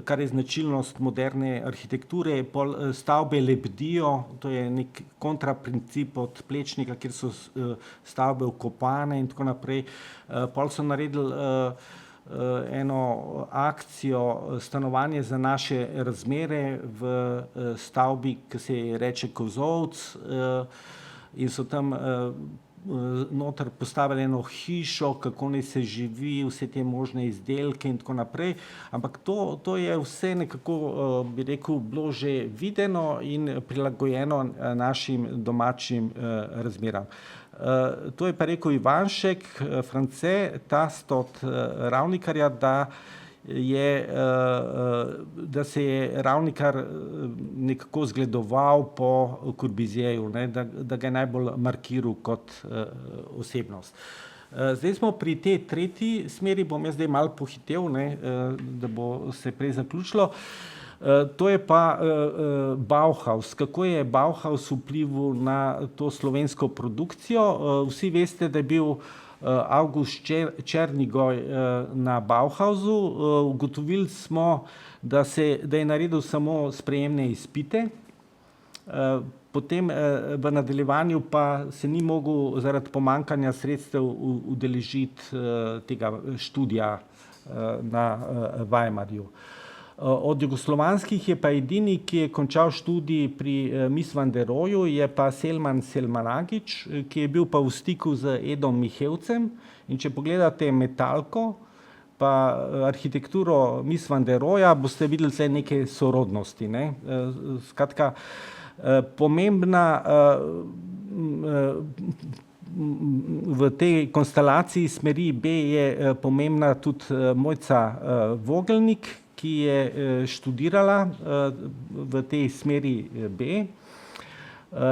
kar je značilnost moderne arhitekture, pol stavbe lebdijo, to je neki kontraprincip od Plečnika, kjer so stavbe vkopane in tako naprej. Pol so naredili eno akcijo Stanovanje za naše razmere v stavbi, ki se reče Kozolc, in so tam noter postavili eno hišo, kako naj se živi, vse te možne izdelke in tako naprej, ampak to je vse nekako, bi rekel, bilo že videno in prilagojeno našim domačim razmeram. To je pa rekel Ivanšek, France, tast od Ravnikarja, da se je Ravnikar nekako zgledoval po Corbusierju, ne, da ga je najbolj markiral kot osebnost. Zdaj smo pri tej tretji smeri, bom jaz zdaj malo pohitel, ne, da bo se prej zaključilo. To je pa Bauhaus. Kako je Bauhaus vplival na to slovensko produkcijo? Vsi veste, da je bil August Černigoj na Bauhausu. Ugotovili smo, da je naredil samo sprejemne izpite. Potem v nadaljevanju pa se ni mogel zaradi pomanjkanja sredstev udeležiti tega študija na Weimarju. Od jugoslovanskih je pa edini, ki je končal študij pri Mies van der Roheju, je pa Selman Selmanagić, ki je bil pa v stiku z Edom Mihevcem. In če pogledate Metalko pa arhitekturo Mies van der Roheja, boste videli tle neke sorodnosti, ne. Skratka, pomembna v tej konstelaciji smeri B je pomembna tudi Mojca Vogelnik, ki je študirala v tej smeri B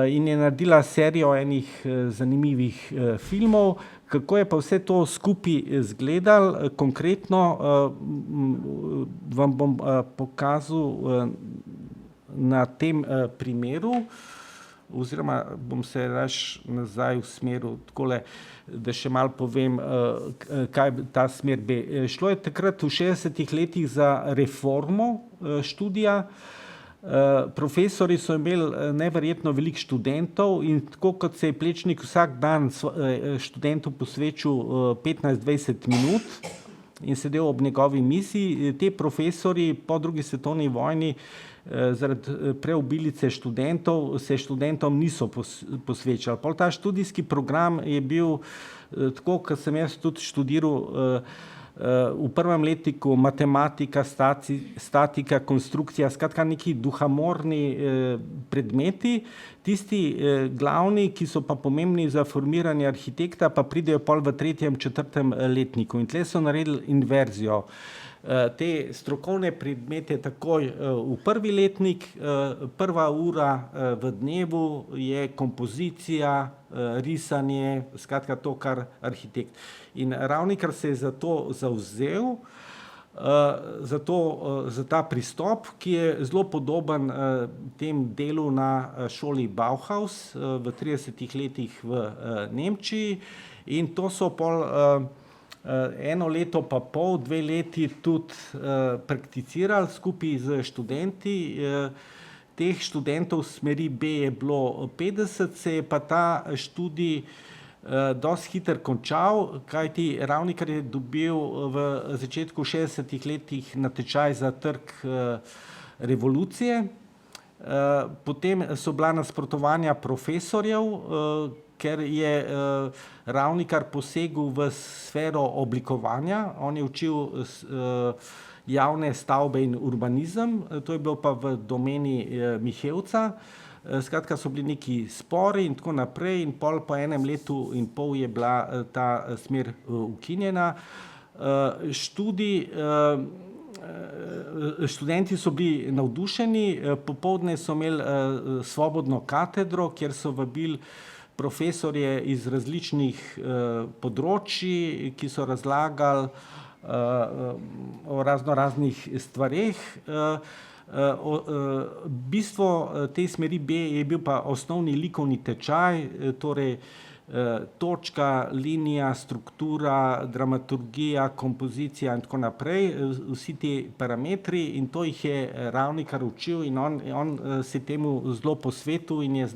in je naredila serijo enih zanimivih filmov. Kako je pa vse to skupaj izgledalo konkretno, vam bom pokazal na tem primeru, oziroma bom se raje nazaj usmeril takole, da še malo povem, kaj ta smer B. Šlo je takrat v 60-ih letih za reformo študija. Profesori so imeli neverjetno veliko študentov in tako kot se je Plečnik vsak dan študentu posvečal 15-20 minut in sedel ob njegovi mizi, te profesori po drugi svetovni vojni zaradi preobilice študentov se študentom niso posvečali. Pol ta študijski program je bil tako, kot sem jaz tudi študiral, v prvem letniku matematika, statika, konstrukcija, skratka neki duhamorni predmeti, tisti glavni, ki so pa pomembni za formiranje arhitekta, pa pridejo pol v 3., 4. letniku. In tle so naredili inverzijo. Te strokovne predmete takoj v prvi letnik, prva ura v dnevu je kompozicija, risanje, skratka to, kar arhitekt. In Ravnikar se je za to zavzel, za ta pristop, ki je zelo podoben tem delu na šoli Bauhaus v 30. letih v Nemčiji in to so pol 1 leto pa pol, 2 leti tudi prakticirali skupaj z študenti. Teh študentov smeri B je bilo 50, se je pa ta študij dosti hitro končal, kajti Ravnikar je dobil v začetku 60. letih natečaj za trg revolucije. Potem so bila nasprotovanja profesorjev, ker je Ravnikar posegel v sfero oblikovanja. On je učil javne stavbe in urbanizem, to je bilo pa v domeni Mihevca. Skratka so bili neki spori in tako naprej in pol po 1 letu in pol je bila ta smer ukinjena. Študenti so bili navdušeni, popoldne so imeli svobodno katedro, kjer so vabili profesorje iz različnih področji, ki so razlagali o raznih stvareh. Bistvo te smeri B je bil pa osnovni likovni tečaj, torej točka, linija, struktura, dramaturgija, kompozicija in tako naprej, vsi ti parametri in to jih je Ravnikar učil in on se temu zelo posvetil in je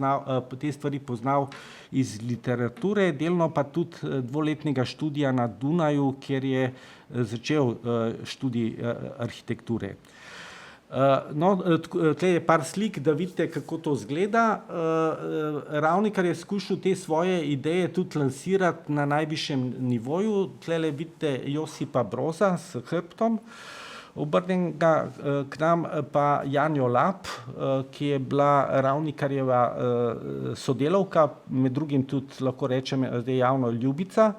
te stvari poznal iz literature, delno pa tudi 2-letnega študija na Dunaju, kjer je začel študij arhitekture. No, tle je par slik, da vidite, kako to izgleda. Ravnikar je skušal te svoje ideje tudi lansirati na najvišjem nivoju. Tle vidite Josipa Broza s hrbtom, obrnjenega k nam pa Janjo Lap, ki je bila Ravnikarjeva sodelavka, med drugim tudi lahko rečem javno ljubica.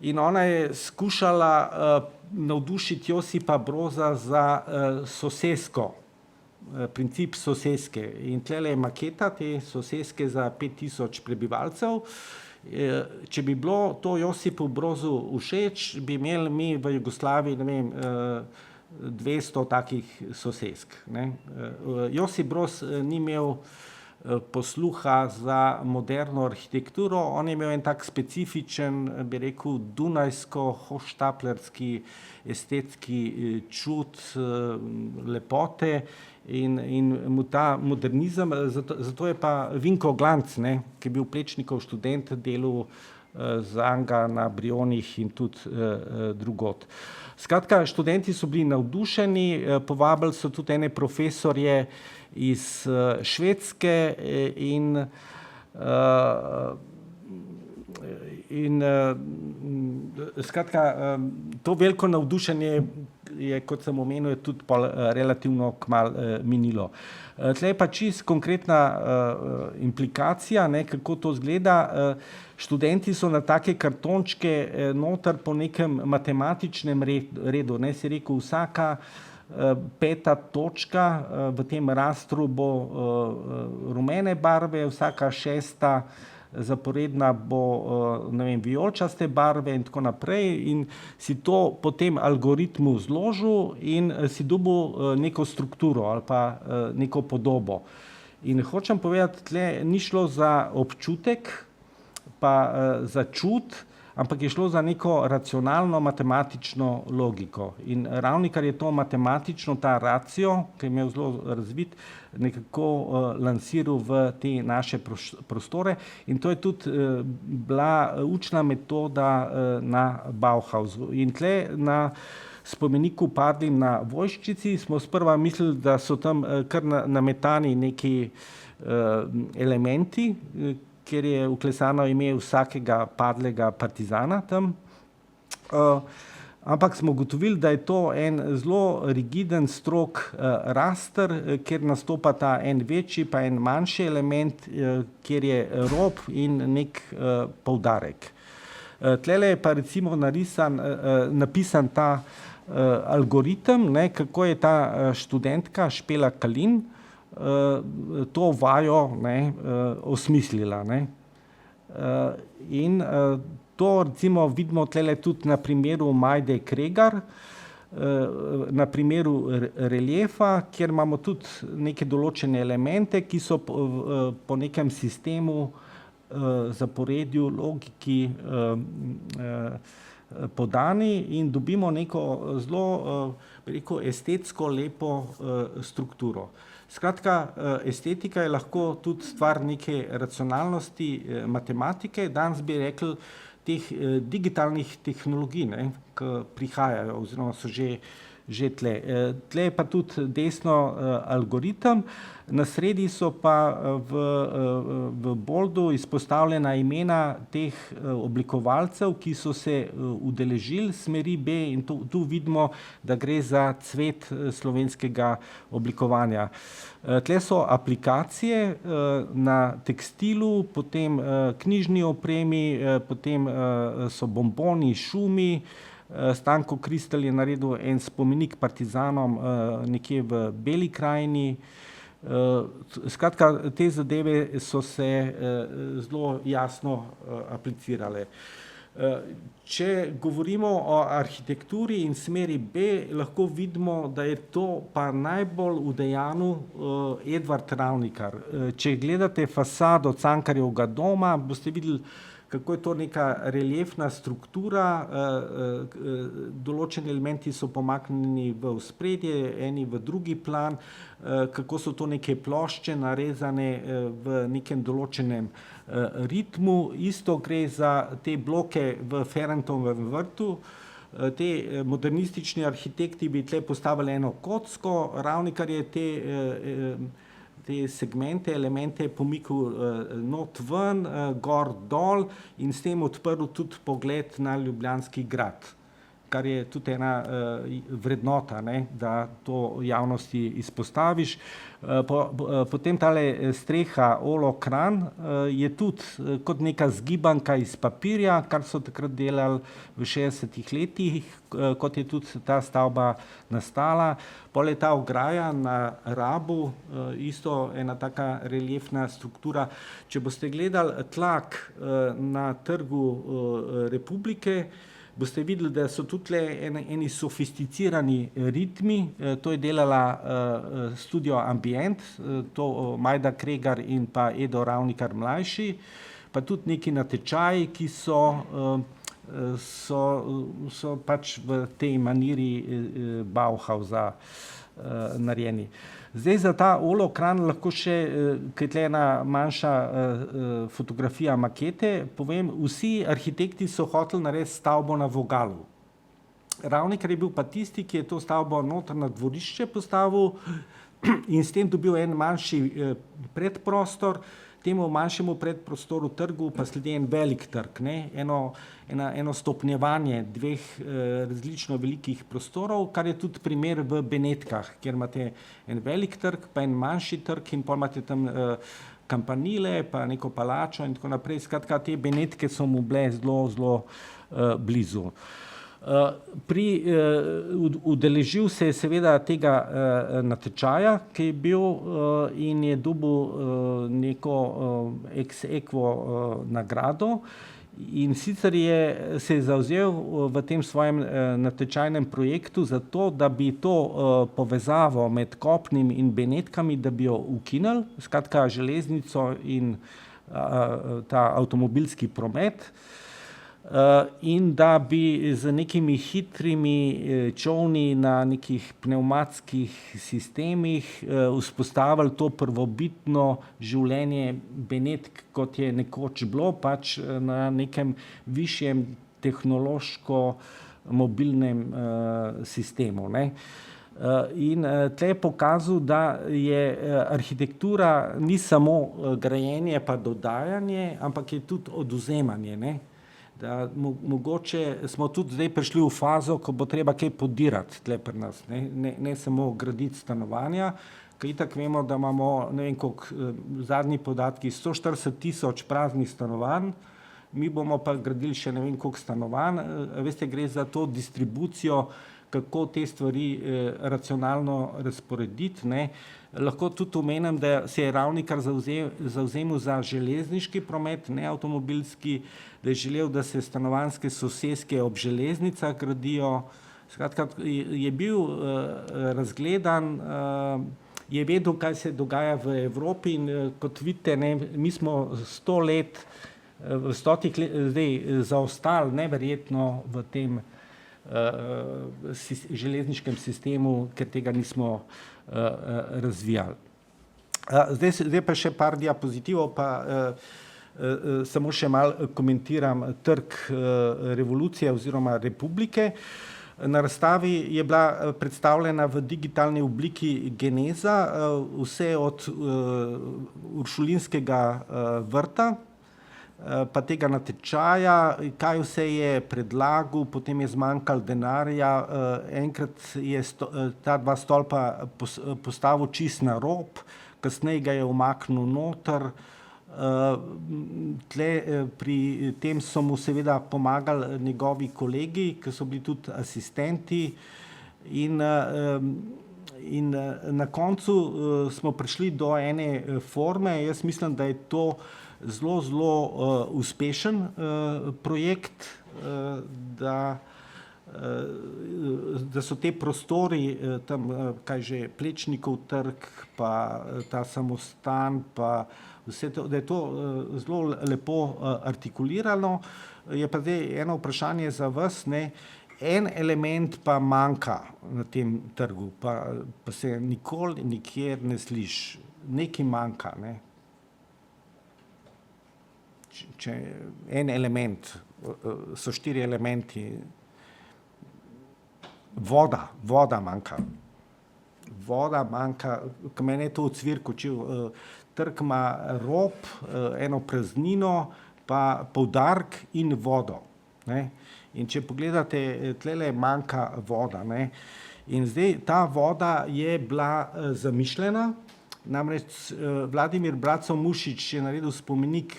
In ona je skušala navdušiti Josipa Broza za sosesko, princip soseske. In tle je maketa te soseske za 5000 prebivalcev. Če bi bilo to Josipu Brozu všeč, bi imeli mi v Jugoslaviji, ne vem, 200 takih sosesk. Josip Broz ni imel posluha za moderno arhitekturo, on je imel en tak specifičen, bi rekel, dunajsko-hoštaplerski estetski čut lepote in mu ta modernizem, zato je pa Vinko Glanc, ki je bil Plečnikov študent, delal zanj na Brionih in tudi drugod. Skratka, študenti so bili navdušeni, povabili so tudi ene profesorje iz Švedske in skratka, to veliko navdušenje je, kot sem omenil, tudi relativno kmalu minilo. Tle je pa čisto konkretna implikacija, kako to izgleda. Študenti so na take kartončke noter po nekem matematičnem redu, si rekel, vsaka 5. točka v tem rastru bo rumene barve, vsaka 6. zaporedna bo, ne vem, vijolčaste barve in tako naprej in si to po tem algoritmu zložil in si dobil neko strukturo ali pa neko podobo. In hočem povedati, tle ni šlo za občutek, pa za čut, ampak je šlo za neko racionalno matematično logiko. In Ravnikar je to matematično, ta racio, ki je imel zelo razvit, nekako lansiral v te naše prostore in to je tudi bila učna metoda na Bauhausu. In tle na spomeniku Padlim na Vojščici smo sprva mislili, da so tam kar nametani neki elementi, kjer je vklesano ime vsakega padlega partizana tam. Ampak smo ugotovili, da je to en zelo rigiden, strog raster, kjer nastopa ta en večji pa en manjši element, kjer je rob in nek poudarek. Tlele je pa recimo napisan ta algoritem, ne, kako je ta študentka Špela Kalin to vajo osmislila. Ne. In to recimo vidimo tlele tudi na primeru Majde Kregar, na primeru reliefa, kjer imamo tudi neke določene elemente, ki so po nekem sistemu, zaporedju, logiki podani in dobimo neko zelo, estetsko lepo strukturo. Skratka, estetika je lahko tudi stvar neke racionalnosti, matematike, danes bi rekli teh digitalnih tehnologij, ne, ki prihajajo oziroma so že tle. Tle je pa tudi desno algoritem, na sredi so pa v boldu izpostavljena imena teh oblikovalcev, ki so se udeležili smeri B in tu vidimo, da gre za cvet slovenskega oblikovanja. Tle so aplikacije na tekstilu, potem knjižni opremi, potem so bomboni, šumi. Stanko Kristelj je naredil en spomenik partizanom nekje v Beli krajini. Skratka, te zadeve so se zelo jasno aplicirale. Če govorimo o arhitekturi in smeri B, lahko vidimo, da je to pa najbolj udejanil Edvard Ravnikar. Če gledate fasado Cankarjevega doma, boste videli, kako je to neka reliefna struktura, določeni elementi so pomaknjeni v ospredje, eni v drugi plan, kako so to neke plošče narezane v nekem določenem ritmu. Isto gre za te bloke v Ferentovem vrtu. Te modernistični arhitekti bi tle postavili eno kocko, Ravnikar je te segmente, elemente pomikal not ven, gor dol in s tem odprl tudi pogled na Ljubljanski grad, kar je tudi ena vrednota, ne, da to javnosti izpostaviš. Potem tale streha Olo Kranj je tudi kot neka zgibanka iz papirja, kar so takrat delali v 60-ih letih, kot je tudi ta stavba nastala. Pol je ta ograja na Rabu, isto ena taka reliefna struktura. Če boste gledali tlak na Trgu Republike, boste videli, da so tudi eni sofisticirani ritmi, to je delala Studio Ambient, to Majda Kregar in pa Edo Ravnikar mlajši, pa tudi neki natečaji, ki so pač v tej maniri Bauhausa narejeni. Zdaj za ta Olo Kranj lahko še, ker je tle ena manjša fotografija makete, povem, vsi arhitekti so hoteli narediti stavbo na vogalu. Ravnikar je bil pa tisti, ki je to stavbo noter na dvorišče postavil in s tem dobil en manjši predprostor, temu manjšemu predprostoru trgu pa sledi en velik trg, ne? Eno stopnjevanje dveh različno velikih prostorov, kar je tudi primer v Benetkah, kjer imate en velik trg pa en manjši trg in potem imate tam kampanile pa neko palačo in tako naprej. Skratka, te Benetke so mu bile zelo blizu. Udeležil se je seveda tega natečaja, ki je bil in je dobil neko ex aequo nagrado in sicer se je zavzel v tem svojem natečajnem projektu za to, da bi to povezavo med Kopnim in Benetkami, da bi jo ukinili, skratka železnico in ta avtomobilski promet. in da bi z nekimi hitrimi čolni na nekih pnevmatskih sistemih vzpostavili to prvobitno življenje Benetk, kot je nekoč bilo, pač na nekem višjem tehnološko mobilnem sistemu, ne. In tle je pokazal, da je arhitektura ni samo grajenje pa dodajanje, ampak je tudi odvzemanje, ne. Da mogoče smo tudi zdaj prišli v fazo, ko bo treba kaj podirati tle pri nas, ne samo graditi stanovanja, ker itak vemo, da imamo, ne vem koliko, zadnji podatki, 140,000 praznih stanovanj, mi bomo pa gradili še ne vem koliko stanovanj, veste, gre za to distribucijo, kako te stvari racionalno razporediti, ne. Lahko tudi omenim, da se je Ravnikar zavzemal za železniški promet, ne avtomobilski, da je želel, da se stanovanjske soseske ob železnicah gradijo. Skratka, je bil razgledan, je vedel, kaj se dogaja v Evropi in kot vidite, ne, mi smo 100 let, v 100 zdaj zaostali neverjetno v tem železniškem sistemu, ker tega nismo razvijali. Zdaj pa še par diapozitivov, pa samo še malo komentiram trg revolucije oziroma republike. Na razstavi je bila predstavljena v digitalni obliki geneza, vse od Uršulinskega vrta, pa tega natečaja, kaj vse je predlagal, potem je zmanjkalo denarja, enkrat je ta dva stolpa postavil čist na rob, kasneje ga je umaknil noter, tle pri tem so mu seveda pomagali njegovi kolegi, ki so bili tudi asistenti in na koncu smo prišli do ene forme, jaz mislim, da je to zelo uspešen projekt, da so te prostori tam, kaj že, Plečnikov trg, pa ta samostan, pa vse to, da je to zelo lepo artikulirano. Je pa zdaj eno vprašanje za vas, ne, en element pa manjka na tem trgu, pa se nikoli nikjer ne sliši, nekaj manjka, ne. Če en element, so 4 elementi, voda manjka. Voda manjka, ko mene je to odsvirkočil, trg ima rob, eno praznino, pa poudarek in vodo, ne. In če pogledate, tlele manjka voda, ne. In zdaj ta voda je bila zamišljena, namreč Vladimir Bracov-Mušič je naredil spomenik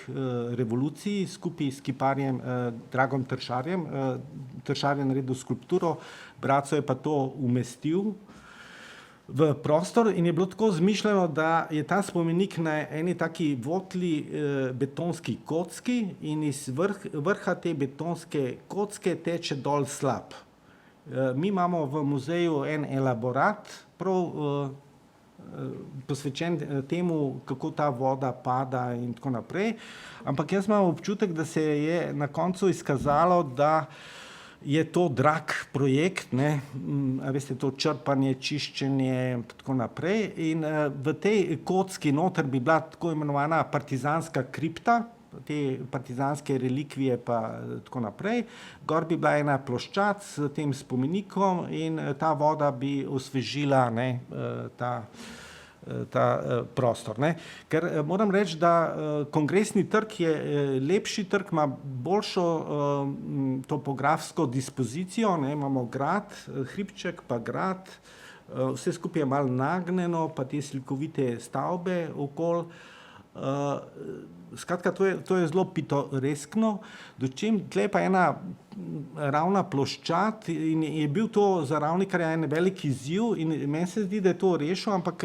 revoluciji skupaj s kiparjem Dragom Tršarjem. Tršar je naredil skulpturo, Bracov je pa to umestil v prostor in je bilo tako zmišljeno, da je ta spomenik na eni taki votli betonski kocki in iz vrha te betonske kocke teče dol slap. Mi imamo v muzeju en elaborat, prav posvečen temu, kako ta voda pada in tako naprej, ampak jaz imam občutek, da se je na koncu izkazalo, da je to drag projekt, ne, a veste, to črpanje, čiščenje in tako naprej in v tej kocki noter bi bila tako imenovana partizanska kripta, te partizanske relikvije pa tako naprej, gor bi bila ena ploščad s tem spomenikom in ta voda bi osvežila, ne, ta prostor, ne. Ker moram reči, da Kongresni trg je lepši trg, ima boljšo topografsko dispozicijo, ne, imamo grad, hribček pa grad, vse skupaj je malo nagnjeno, pa te slikovite stavbe okoli. Skratka, to je zelo pitoreskno, dočim tle pa ena ravna ploščad in je bil to za Ravnikarja en velik izziv in meni se zdi, da je to rešil, ampak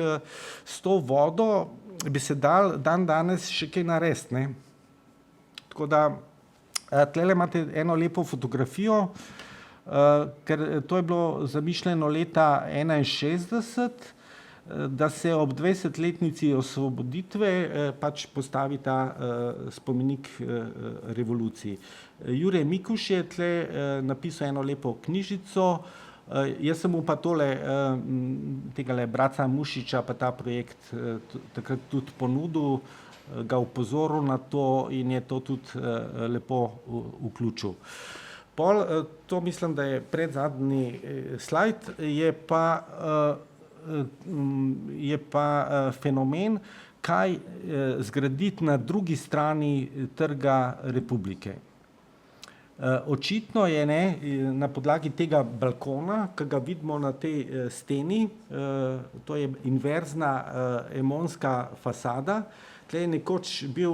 s to vodo bi se dal danes še kaj narediti, ne. Tako da tlele imate eno lepo fotografijo, ker to je bilo zamišljeno leta 1961, da se ob 20-letnici osvoboditve pač postavi ta spomenik revoluciji. Jure Mikuš je tle napisal eno lepo knjižico, jaz sem mu pa tole, tegale Braca Mušiča, pa ta projekt takrat tudi ponudil, ga upozoril na to in je to tudi lepo vključil. Pol, to mislim, da je predzadnji slajd, je pa fenomen, kaj zgraditi na drugi strani Trga Republike. Očitno je na podlagi tega balkona, ki ga vidimo na tej steni, to je inverzna emonska fasada, tle je nekoč bil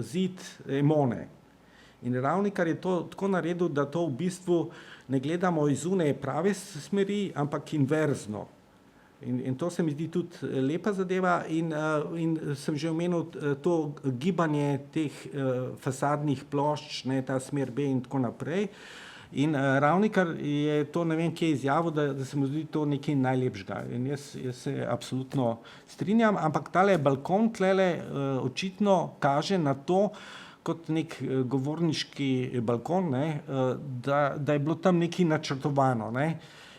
zid Emone. In Ravnikar je to tako naredil, da to v bistvu ne gledamo iz une prave smeri, ampak inverzno. In to se mi zdi tudi lepa zadeva in sem že omenil to gibanje teh fasadnih plošč, ta smer B in tako naprej. In Ravnikar je to, ne vem, kje izjavil, da se mu zdi to nekaj najlepšega. In jaz se absolutno strinjam, ampak tale balkon tlele očitno kaže na to, kot nek govorniški balkon, da je bilo tam nekaj načrtovano.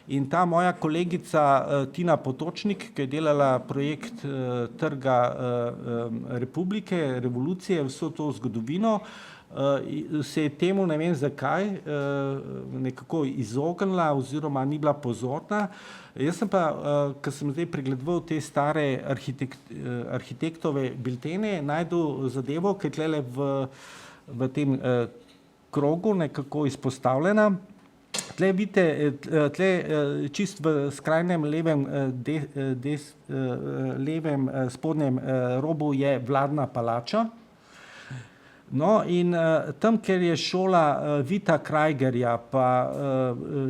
In ta moja kolegica Tina Potočnik, ki je delala projekt Trga Republike, revolucije, vso to zgodovino, se je temu, ne vem zakaj, nekako izognila oziroma ni bila pozorna. Jaz sem pa, ko sem zdaj pregledoval te stare arhitektove biltene, najdel zadevo, ki je tlele v tem krogu nekako izpostavljena. Tle vidite, čist v skrajnem levem spodnjem robu je vladna palača. No, in tam, ker je šola Vita Krajgerja, pa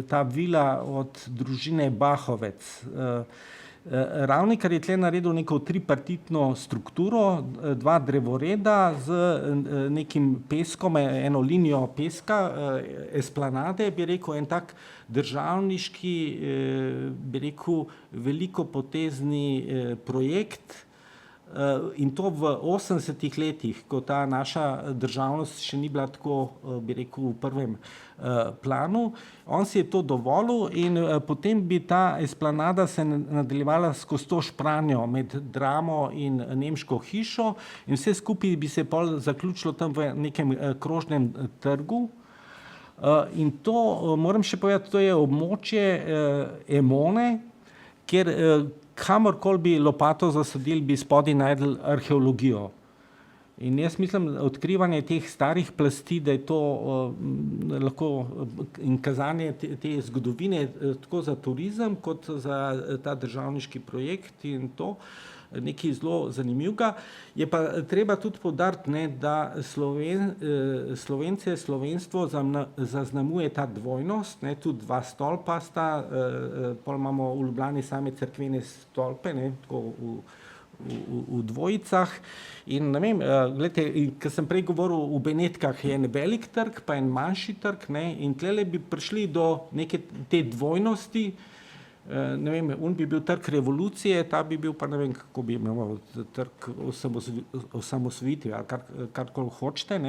ta vila od družine Bahovec, Ravnikar je tle naredil neko tripartitno strukturo, dva drevoreda z nekim peskom, eno linijo peska, esplanade, bi rekel, en tak državniški, bi rekel, velikopotezni projekt, in to v 80-ih letih, ko ta naša državnost še ni bila tako, bi rekel, v prvem planu. On si je to dovolil in potem bi ta esplanada se nadaljevala skozi to špranjo med Dramo in Nemško hišo in vse skupaj bi se pol zaključilo tam v nekem krožnem trgu. In to, moram še povedati, to je območje Emone, kjer kamorkoli bi lopato zasadili, bi spodaj najdel arheologijo. In jaz mislim, odkrivanje teh starih plasti, da je to lahko in kazanje te zgodovine tako za turizem, kot za ta državniški projekt in to, nekaj zelo zanimivega. Je pa treba tudi poudariti, da Slovence, slovenstvo zaznamuje ta dvojnost, tudi dva stolpa sta, pol imamo v Ljubljani same cerkvene stolpe, tako v dvojicah. In ne vem, gledajte, ko sem prej govoril, v Benetkah je en velik trg, pa en manjši trg, in tlele bi prišli do neke te dvojnosti. Ne vem, bi bil trg revolucije, ta bi bil pa ne vem, kako bi imel trg osamosvojitve ali karkoli hočete,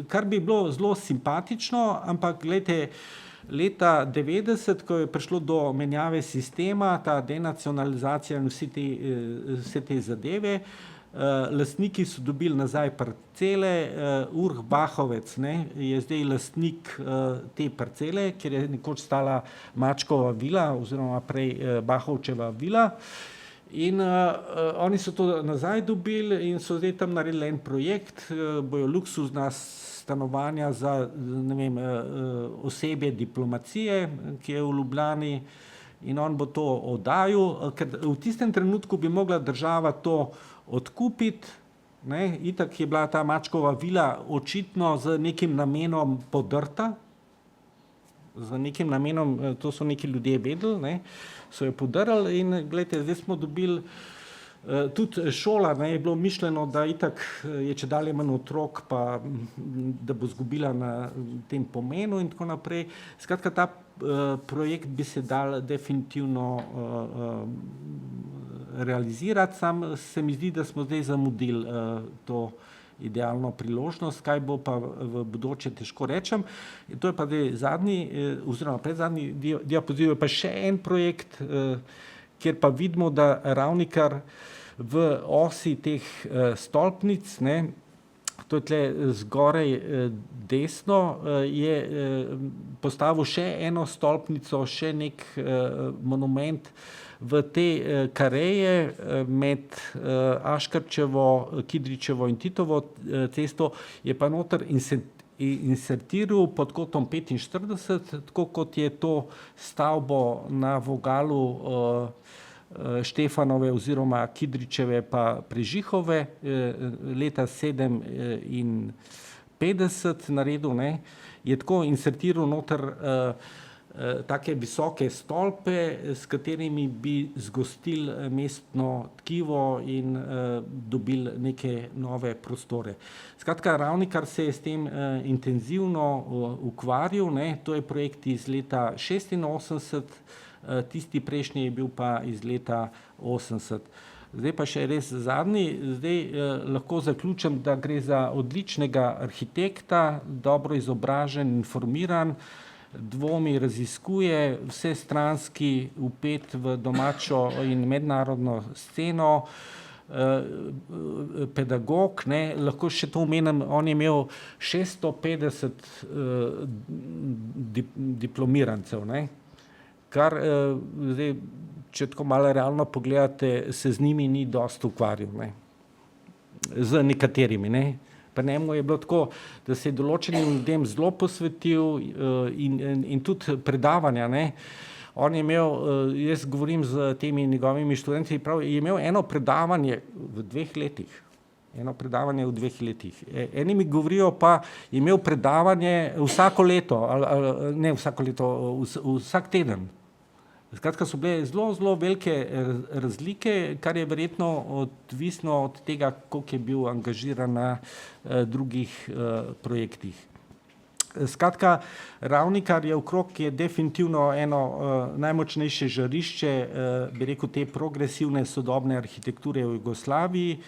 kar bi bilo zelo simpatično, ampak gledajte, leta 90, ko je prišlo do menjave sistema, ta denacionalizacija in vse te zadeve, lastniki so dobili nazaj parcele, Urh Bahovec je zdaj lastnik te parcele, kjer je nekoč stala Mačkova vila oziroma prej Bahovčeva vila. In oni so to nazaj dobili in so zdaj tam naredili en projekt, bojo luksuzna stanovanja za, ne vem, osebje diplomacije, ki je v Ljubljani, in on bo to oddajal, ker v tistem trenutku bi mogla država to odkupiti, itak je bila ta Mačkova vila očitno z nekim namenom podrta, z nekim namenom, to so neki ljudje vedeli, so jo podrli in gledajte, zdaj smo dobili Tudi šola, ne, je bilo mišljeno, da itak je čedalje manj otrok, pa da bo izgubila na tem pomenu in tako naprej. Skratka, ta projekt bi se dal definitivno realizirati, sam se mi zdi, da smo zdaj zamudili to idealno priložnost, kaj bo pa v bodoče težko rečem. To je pa zdaj zadnji, oziroma predzadnji diapozitiv, je pa še en projekt, kjer pa vidimo, da Ravnikar v osi teh stolpnic, ne, to je tle zgoraj desno, je postavil še eno stolpnico, še nek monument v te kareje med Aškerčevo, Kidričevo in Titovo cesto, je pa noter insertiral pod kotom 45, tako kot je to stavbo na vogalu Štefanove oziroma Kidričeve pa Prežihove leta 57 naredil, ne, je tako insertiral noter take visoke stolpe, s katerimi bi zgostili mestno tkivo in dobili neke nove prostore. Skratka, Ravnikar se je s tem intenzivno ukvarjal, ne, to je projekt iz leta 86, tisti prejšnji je bil pa iz leta 80. Zdaj pa še res zadnji, zdaj lahko zaključim, da gre za odličnega arhitekta, dobro izobražen, informiran, dvomi raziskuje, vsestranski vpet v domačo in mednarodno sceno, pedagog, ne, lahko še to omenim, on je imel 650 diplomirancev, ne, kar zdaj, če tako malo realno pogledate, se z njimi ni dosti ukvarjal, ne, z nekaterimi, ne. Pri njemu je bilo tako, da se je določenim ljudem zelo posvetil in tudi predavanja, ne. On je imel, jaz govorim z temi njegovimi študenti, je imel eno predavanje v 2 letih. Eni mi govorijo pa, je imel predavanje vsako leto, ne vsako leto, vsak teden. Skratka, so bile zelo velike razlike, kar je verjetno odvisno od tega, koliko je bil angažiran na drugih projektih. Skratka, Ravnikar je okrog, je definitivno eno najmočnejše žarišče, bi rekel, te progresivne sodobne arhitekture v Jugoslaviji.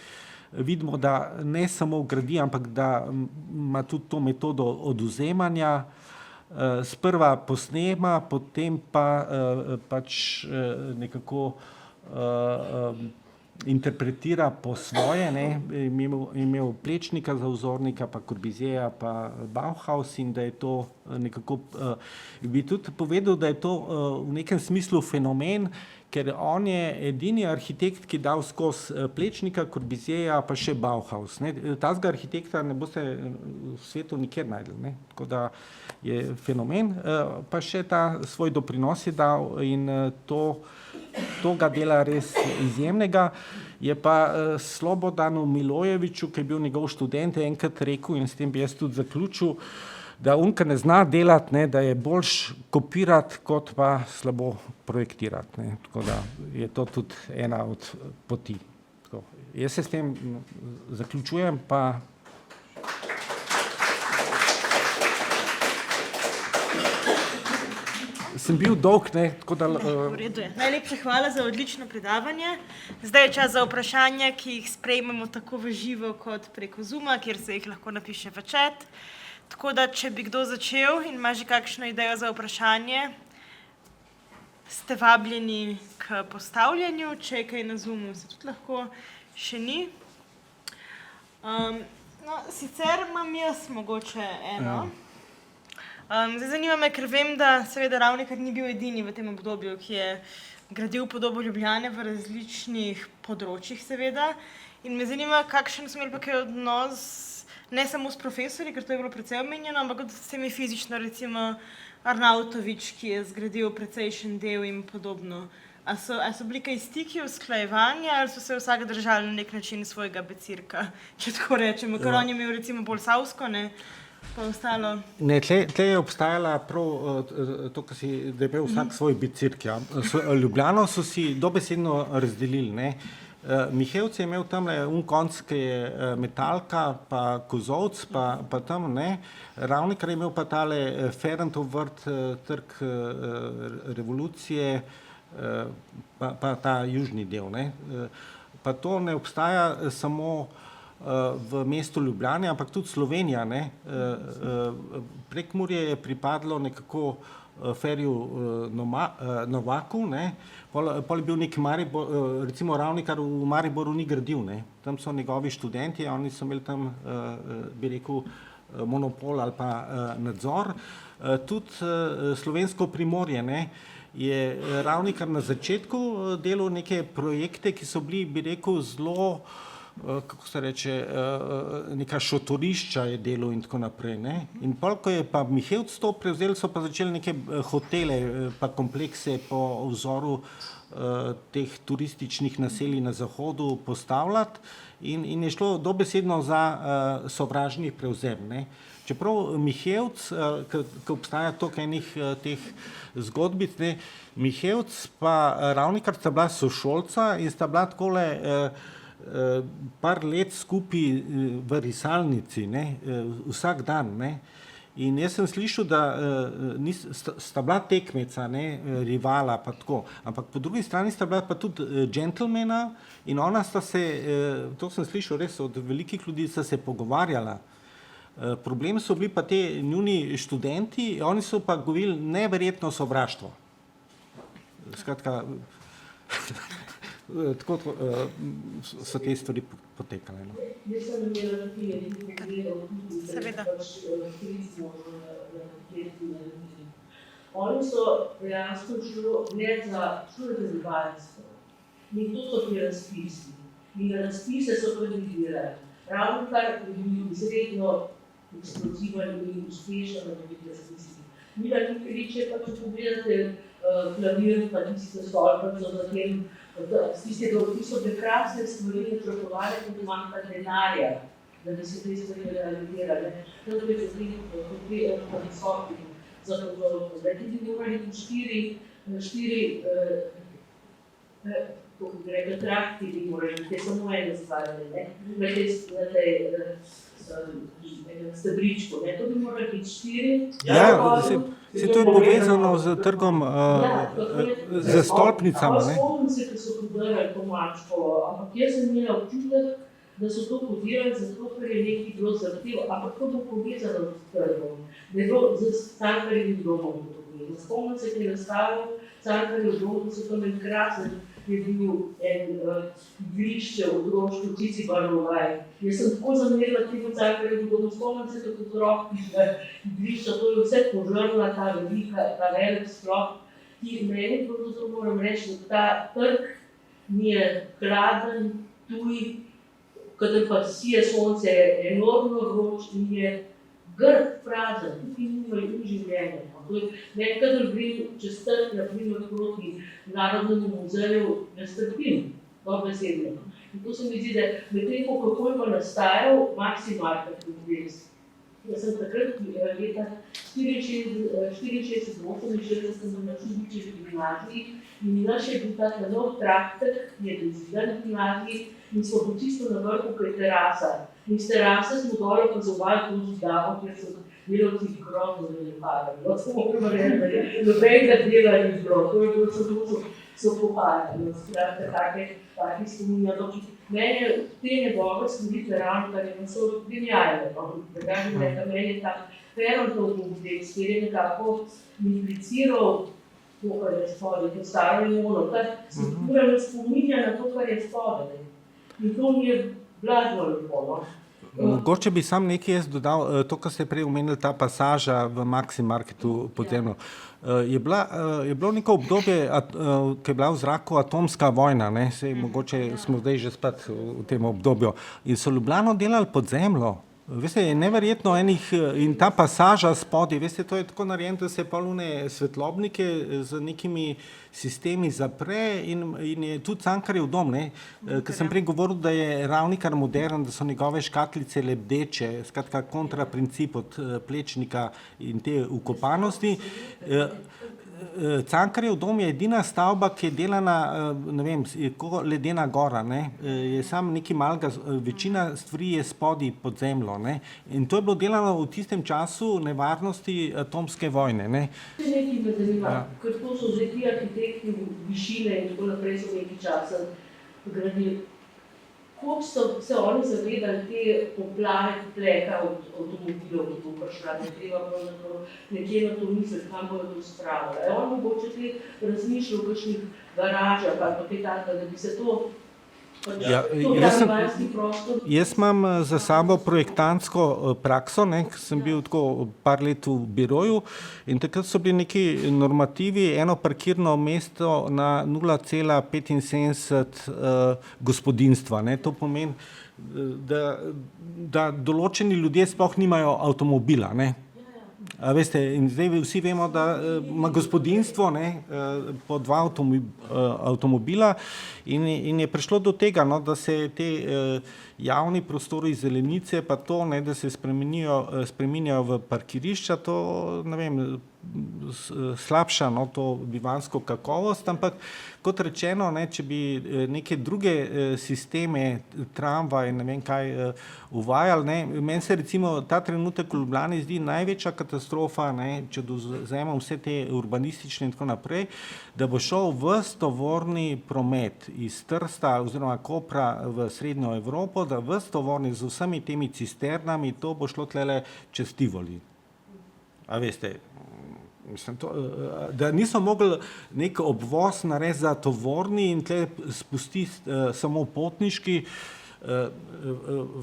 Vidimo, da ne samo gradi, ampak da ima tudi to metodo odvzemanja, sprva posnema, potem pa pač nekako interpretira po svoje, ne, imel Plečnika za vzornika, pa Corbusierja, pa Bauhaus in da je to nekako, bi tudi povedal, da je to v nekem smislu fenomen, ker on je edini arhitekt, ki dal skozi Plečnika, Corbusierja, pa še Bauhaus, ne. Takega arhitekta ne boste v svetu nikjer našli, ne, tako da je fenomen, pa še ta svoj doprinos je dal in to ga dela res izjemnega. Je pa Slobodanu Milojeviću, ki je bil njegov študent, enkrat rekel, in s tem bi jaz tudi zaključil, da on, ki ne zna delati, ne, da je boljš kopirati, kot pa slabo projektirati, ne. Tako da je to tudi ena od poti. Tako. Jaz se s tem zaključujem, pa sem bil dolg, ne, tako da... V redu je. Najlepša hvala za odlično predavanje. Zdaj je čas za vprašanja, ki jih sprejmemo tako v živo kot preko Zooma, kjer se jih lahko napiše v chat. Tako da, če bi kdo začel in ima že kakšno idejo za vprašanje, ste vabljeni k postavljanju, če je kaj na Zoomu, se tudi lahko, še ni. No, sicer imam jaz mogoče eno. Zdaj zanima me, ker vem, da seveda Ravnikar ni bil edini v tem obdobju, ki je gradil podobo Ljubljane v različnih področjih seveda. In me zanima, kakšen so imeli pa kaj odnos, ne samo s profesorji, ker to je bilo precej omenjeno, ampak tudi s temi fizično, recimo Arnautovič, ki je zgradil precejšen del in podobno. A so bili kaj stiki, usklajevanja, ali so se vsak držali na nek način svojega becirka, če tako rečemo, ker on je imel recimo bolj savsko, ne? Pa ostalo. Ne, tle je obstajala prav to, da je imel vsak svoj becirk, ja. Ljubljano so si dobesedno razdelili, ne. Mihevc je imel tamle konc, ki je Metalka, pa Kozovc, pa tam, ne. Ravnikar je imel pa tale Ferentov vrt, trg revolucije, pa ta južni del, ne. Pa to ne obstaja samo v mestu Ljubljani, ampak tudi Slovenija, ne. Prekmurje je pripadlo nekako Feriju Novaku, ne. Pol je bil neki Maribor, recimo Ravnikar v Mariboru ni gradil, ne. Tam so njegovi študenti, oni so imeli tam, bi rekel, monopol ali pa nadzor. Tudi slovensko Primorje, ne, je Ravnikar na začetku delal neke projekte, ki so bili, bi rekel, zelo, kako se reče, neka šotorišča je delal in tako naprej, ne. In pol, ko je pa Mihevc to prevzel, so pa začeli neke hotele pa komplekse po vzoru teh turističnih naselij na zahodu postavljati in je šlo dobesedno za sovražni prevzem, ne. Čeprav Mihevc, ko obstaja toliko enih teh zgodbic, ne, Mihevc pa Ravnikar sta bila sošolca in sta bila takole par let skupaj v risalnici, ne, vsak dan, ne. In jaz sem slišal, da sta bila tekmeca, ne, rivala pa tako, ampak po drugi strani sta bila pa tudi džentelmena in ona sta se, to sem slišal res od velikih ljudi, sta se pogovarjala. Problem so bili pa te njuni študenti, oni so pa govorili neverjetno sovraštvo. Skratka, tako so te stvari potekale. No. Jaz sem imela tudi nekaj pogledov, Seveda. turizmu na Ljubljani. Oni so dejansko šli za rivalstvo. In to so ti razpisi. In razpise so kandidirali. Ravnikar je bil izredno eksploziven in uspešen na teh razpisih. Milan Nikolić je pa, če pogledate klavir, pa tiste stolpico za tem, tistega so bile krasne stvari načrtovane, kot manjka denarja, da bi se te stvari realizirale. Tako je za te visoki za to. Zdaj tudi morali štiri kako bi rekla, trakti bi morali, te samo ene stvari, ne? Na tej stebričku, ne? To bi morali biti 4. Ja, se to je povezano z trgom, z stolpnicami, ne? Spomnim se, ko so podarjali to mačko, ampak jaz sem imela občutek, da so to podirali zato, ker je nekaj bilo zahtev, ampak to bo povezano s trgom, da je bilo z Cankarjevim domom to povezano. Spomnim se, ki je nastavil Cankarjev dom, so tam en krasen, je bil en igrišče v Grošču, Cicibarovaj. Jaz sem tako zamerila temu Cankarjevu domu, spomnim se, kot otrok igrišča, to je vse požrla, ta velik sklop. Meni pravzaprav moram reči, da ta trg mi je hladen, tuj, kadar pa sije sonce, je enormno vroč in je grd, prazen, tukaj nima življenja. Meni, kadar grem čez trg, naprimer proti Narodnemu muzeju, ne strpim, dobesedno. In to se mi zdi, da medtem, kako je pa nastajal Maximarket kompleks. Jaz sem takrat leta 64-68 na Čubičevi gimnaziji in naš je bil tak nov traktor, ki je dozidan gimnaziji in smo bili čisto na vrhu, ko je terasa. In z terase smo dole opazovali to zidavo, ker so delavci grozno zalepali. To moram reči, da je nobenega dela ni bilo, to je bilo samo so pohajali. Taki spominja. Meni te njegove stvoritve Ravnikarja so genialne. Meni je ta Ferentov kompleks, kjer je nekako impliciral to, kar je spodaj, to staro imono, kar se tukaj spominja na to, kar je spodaj. In to mi je blazno lepo. Mogoče bi sam nekaj jaz dodal, to, kar ste prej omenili, ta pasaža v Maximarketu podzemno. Je bilo neko obdobje, ko je bila v zraku atomska vojna, ne, saj mogoče smo zdaj že spet v tem obdobju. In so Ljubljano delali pod zemljo. Veste, je neverjetno in ta pasaža spodaj, veste, to je tako narejeno, da se polune svetlobnike z nekimi sistemi zapre in je tudi Cankarjev dom, ne. Ker sem prej govoril, da je Ravnikar modern, da so njegove škatlice lebdeče, skratka kontraprincip od Plečnika in te vkopanosti. Cankarjev dom je edina stavba, ki je delana, ne vem, je kot ledena gora, ne? Je samo nekaj malega, večina stvari je spodaj pod zemljo, ne? In to je bilo delano v tistem času nevarnosti atomske vojne, ne? To je nekaj me zanima, ker to so že ti arhitekti višine in tako naprej so nekaj časa gradili. Koliko so se oni zavedali te poplave pleka od avtomobilov, ki bo prišla, ne treba pravzaprav nekje na to misliti, kam bojo to spravili. Je on mogoče te razmišljal v kakšnih garažah ali pa kaj takega, da bi se to Jaz imam za sabo projektantsko prakso, ne, ker sem bil tako par let v biroju in takrat so bili neki normativi, eno parkirno mesto na 0,75 gospodinjstva. Ne. To pomeni, da določeni ljudje sploh nimajo avtomobila. Ne. A veste, in zdaj vsi vemo, da ima gospodinjstvo, ne, po 2 avtomobila in je prišlo do tega, no, da se te javni prostori zelenice pa to, ne, da se spreminjajo v parkirišča, to, ne vem, slabša, no, to bivanjsko kakovost, ampak kot rečeno, ne, če bi neke druge sisteme, tramvaj, ne vem kaj, uvajali, ne, meni se recimo ta trenutek v Ljubljani zdi največja katastrofa, ne, če dovzemem vse te urbanistične in tako naprej, da bo šel ves tovorni promet iz Trsta oziroma Kopra v srednjo Evropo, da ves tovorni z vsemi temi cisternami, to bo šlo tlele čez Tivoli. A veste, mislim, da niso mogli nek obvoz narediti za tovorni in tle spustiti samo potniški.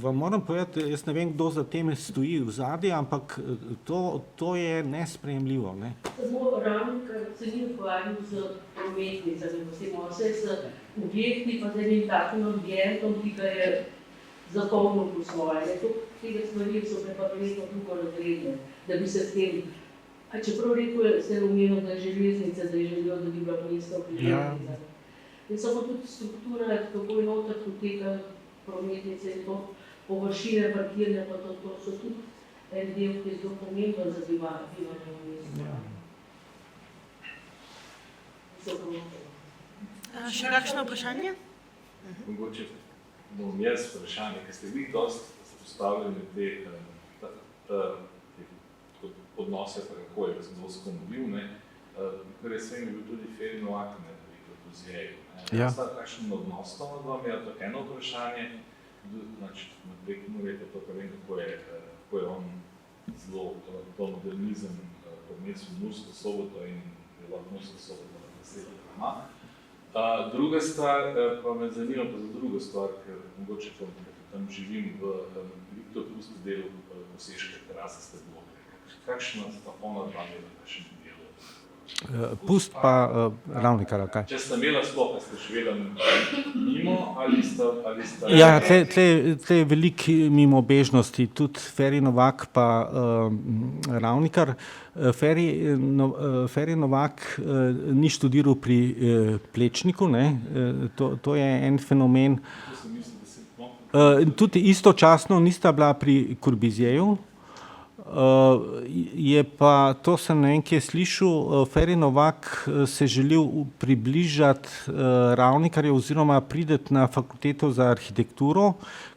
Vam moram povedati, jaz ne vem, kdo za tem stoji v zadnji, ampak to je nesprejemljivo. Ne? Samo Ravnikar se ni ukvarjal z prometnicami, vse z objekti, pa z enim takim ambientom, ki ga je zapolnil po svoje. Tega stvari so pa verjetno drugorazredne, da bi se s tem. A čeprav rekel, ste omenil, da je železnica, da je želel, da bi bila mesta v železnica. In samo tudi struktura, kako je noter poteka prometnice in to površine, parkirne, pa to so tudi en del, ki je zelo pomemben za bivanje v mestu. Še kakšno vprašanje? Mogoče bom jaz vprašanje, ker ste vi dosti postavljali te odnose, pa kako je, da sem zelo skomobil, ker je svem bil tudi Feri Novak, da bi kot vzjeju. Sta kakšen odnos to med vami, je to eno vprašanje, znači, naprej, ki morate to, kar vem, kako je on zelo to modernizem podnesel v Mursko Soboto in je lahko Mursko Soboto na sredo ima. Druga stvar, pa me zanima pa za drugo stvar, ker mogoče tam živim v Viktor Pusti delu Koseške terase Stebloke. Kakšna sta ona dva dela v kakšnem delu? Pust pa Ravnikar, kaj? Če sta imela sploh, ste živela mimo ali sta... Ja, tle je veliko mimobežnosti, tudi Feri Novak pa Ravnikar. Feri Novak ni študiral pri Plečniku, ne? To je en fenomen. Tudi istočasno nista bila pri Corbusierju. Je pa, to sem ne vem, kje slišal, Feri Novak se želel približati Ravnikarju oziroma prideti na fakulteto za arhitekturo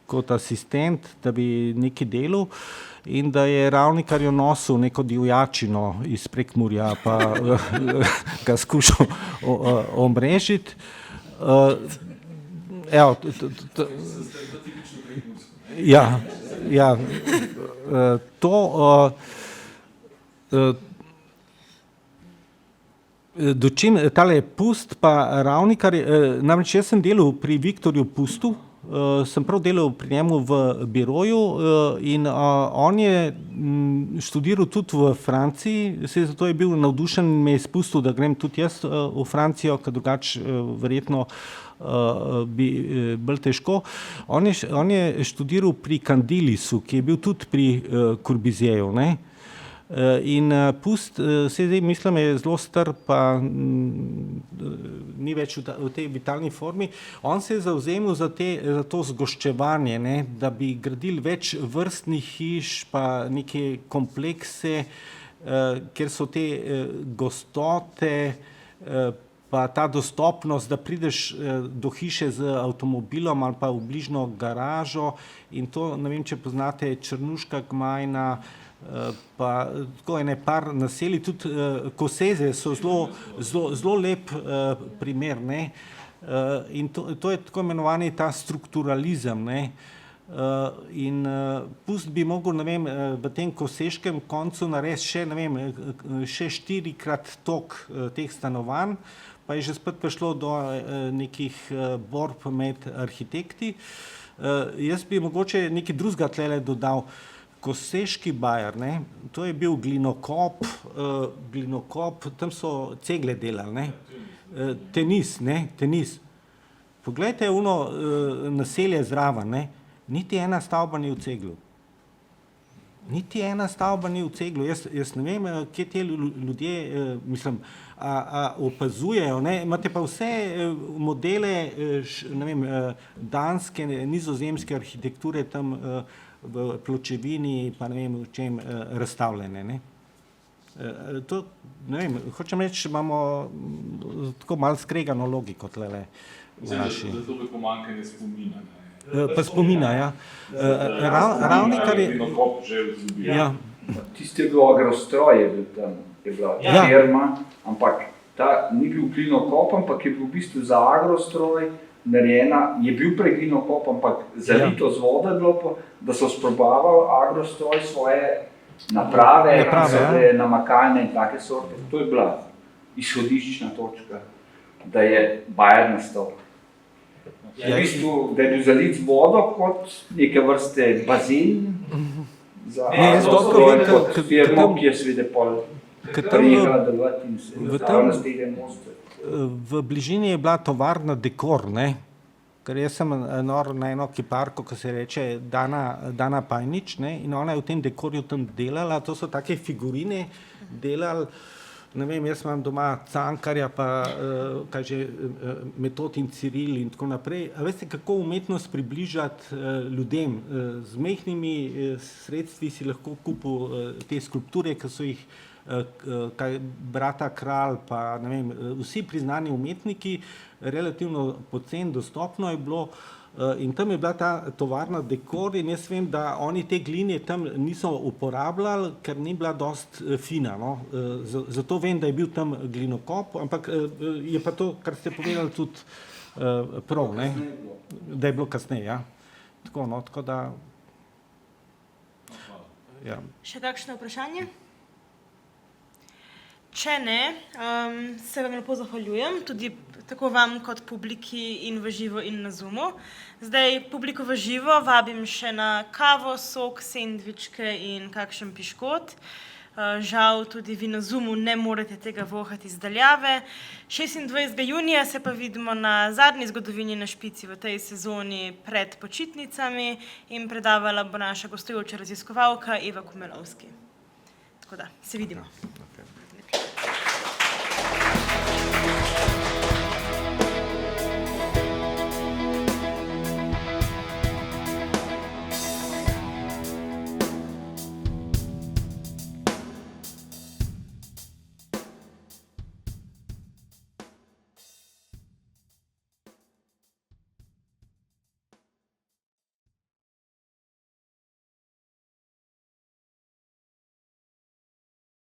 kot asistent, da bi nekaj delal in da je Ravnikarju nosil neko divjačino iz Prekmurja, pa ga skušal omrežiti. Evo, ja, to dočim tale Pust pa Ravnikar, namreč jaz sem delal pri Viktorju Pustu, sem prav delal pri njemu v biroju in on je študiral tudi v Franciji, zato je bil navdušen in me je spustil, da grem tudi jaz v Francijo, ker drugače verjetno bi bolj težko. On je študiral pri Candilisu, ki je bil tudi pri Corbusierju, ne. In Pust, zdaj mislim, je zelo star, pa ni več v tej vitalni formi. On se je zavzemal za to zgoščevanje, ne, da bi gradili več vrstnih hiš, pa neke komplekse, ker so te gostote, pa ta dostopnost, da prideš do hiše z avtomobilom ali pa v bližnjo garažo in to, ne vem, če poznate Črnuška Gmajna, pa tako ene par naselij, tudi Koseze so zelo lep primer, ne, in to je tako imenovani ta strukturalizem, ne, in pust bi mogel, ne vem, v tem koseškem koncu narediti še, ne vem, še 4-krat toliko teh stanovanj, pa je že spet prišlo do nekih borb med arhitekti. Jaz bi mogoče nekaj drugega tlele dodal. Koseški bajer, ne, to je bil glinokop, tam so cegle delali, ne, tenis. Poglejte ono naselje zraven, ne, niti ena stavba ni v ceglu. Niti ena stavba ni v ceglu. Jaz ne vem, kje te ljudje, mislim, opazujejo, ne, imate pa vse modele, ne vem, danske, nizozemske arhitekture tam v pločevini, pa ne vem, v čem razstavljene, ne. To, ne vem, hočem reči, imamo tako malo skregano logiko tlele v naši. Zato bi pomanjkanje spomina, ne. Pa spomina, ja. Ravnikar je... Glinokop že vzljubil. Ja. Tisti je bil Agrostroj, je bil tam, je bila firma, ampak ta ni bil glinokop, ampak je bil v bistvu za Agrostroj narejena, je bil prej glinokop, ampak zalito z vodo je bilo, da so sprobavali Agrostroj svoje naprave, namakalne in take sorte. To je bila izhodiščna točka, da je bajer nastal. V bistvu, da je bil zalit z vodo kot neke vrste bazen za Agrostroj, kot firmo, ki je seveda pol prijela delovati in se nastavila z tega mosta. V bližini je bila tovarna Dekor, ne, ker jaz sem nor na eno kiparko, ko se reče Dana Pajnič, ne, in ona je v tem Dekorju tam delala, to so take figurine delali, ne vem, jaz imam doma Cankarja, pa kaj že, Metod in Ciril in tako naprej. A veste, kako umetnost približati ljudem? Z majhnimi sredstvi si lahko kupil te skulpture, ki so jih brata Kralj, pa ne vem, vsi priznani umetniki, relativno poceni, dostopno je bilo, in tam je bila ta tovarna Dekor in jaz vem, da oni te gline tam niso uporabljali, ker ni bila dost fina, no. Zato vem, da je bil tam glinokop, ampak je pa to, kar ste povedali, tudi prav, ne, da je bilo kasneje, ja. Tako, no, tako da... Ja. Še kakšno vprašanje? Če ne, se vam lepo zahvaljujem, tudi tako vam kot publiki in v živo in na Zoomu. Zdaj publiko v živo vabim še na kavo, sok, sendvičke in kakšen piškot. Žal tudi vi na Zoomu ne morete tega vohati iz daljave. 26. junija se pa vidimo na zadnji zgodovini na Špici v tej sezoni pred počitnicami in predavala bo naša gostujoča raziskovalka Eva Kumelovski. Tako da, se vidimo. Okay.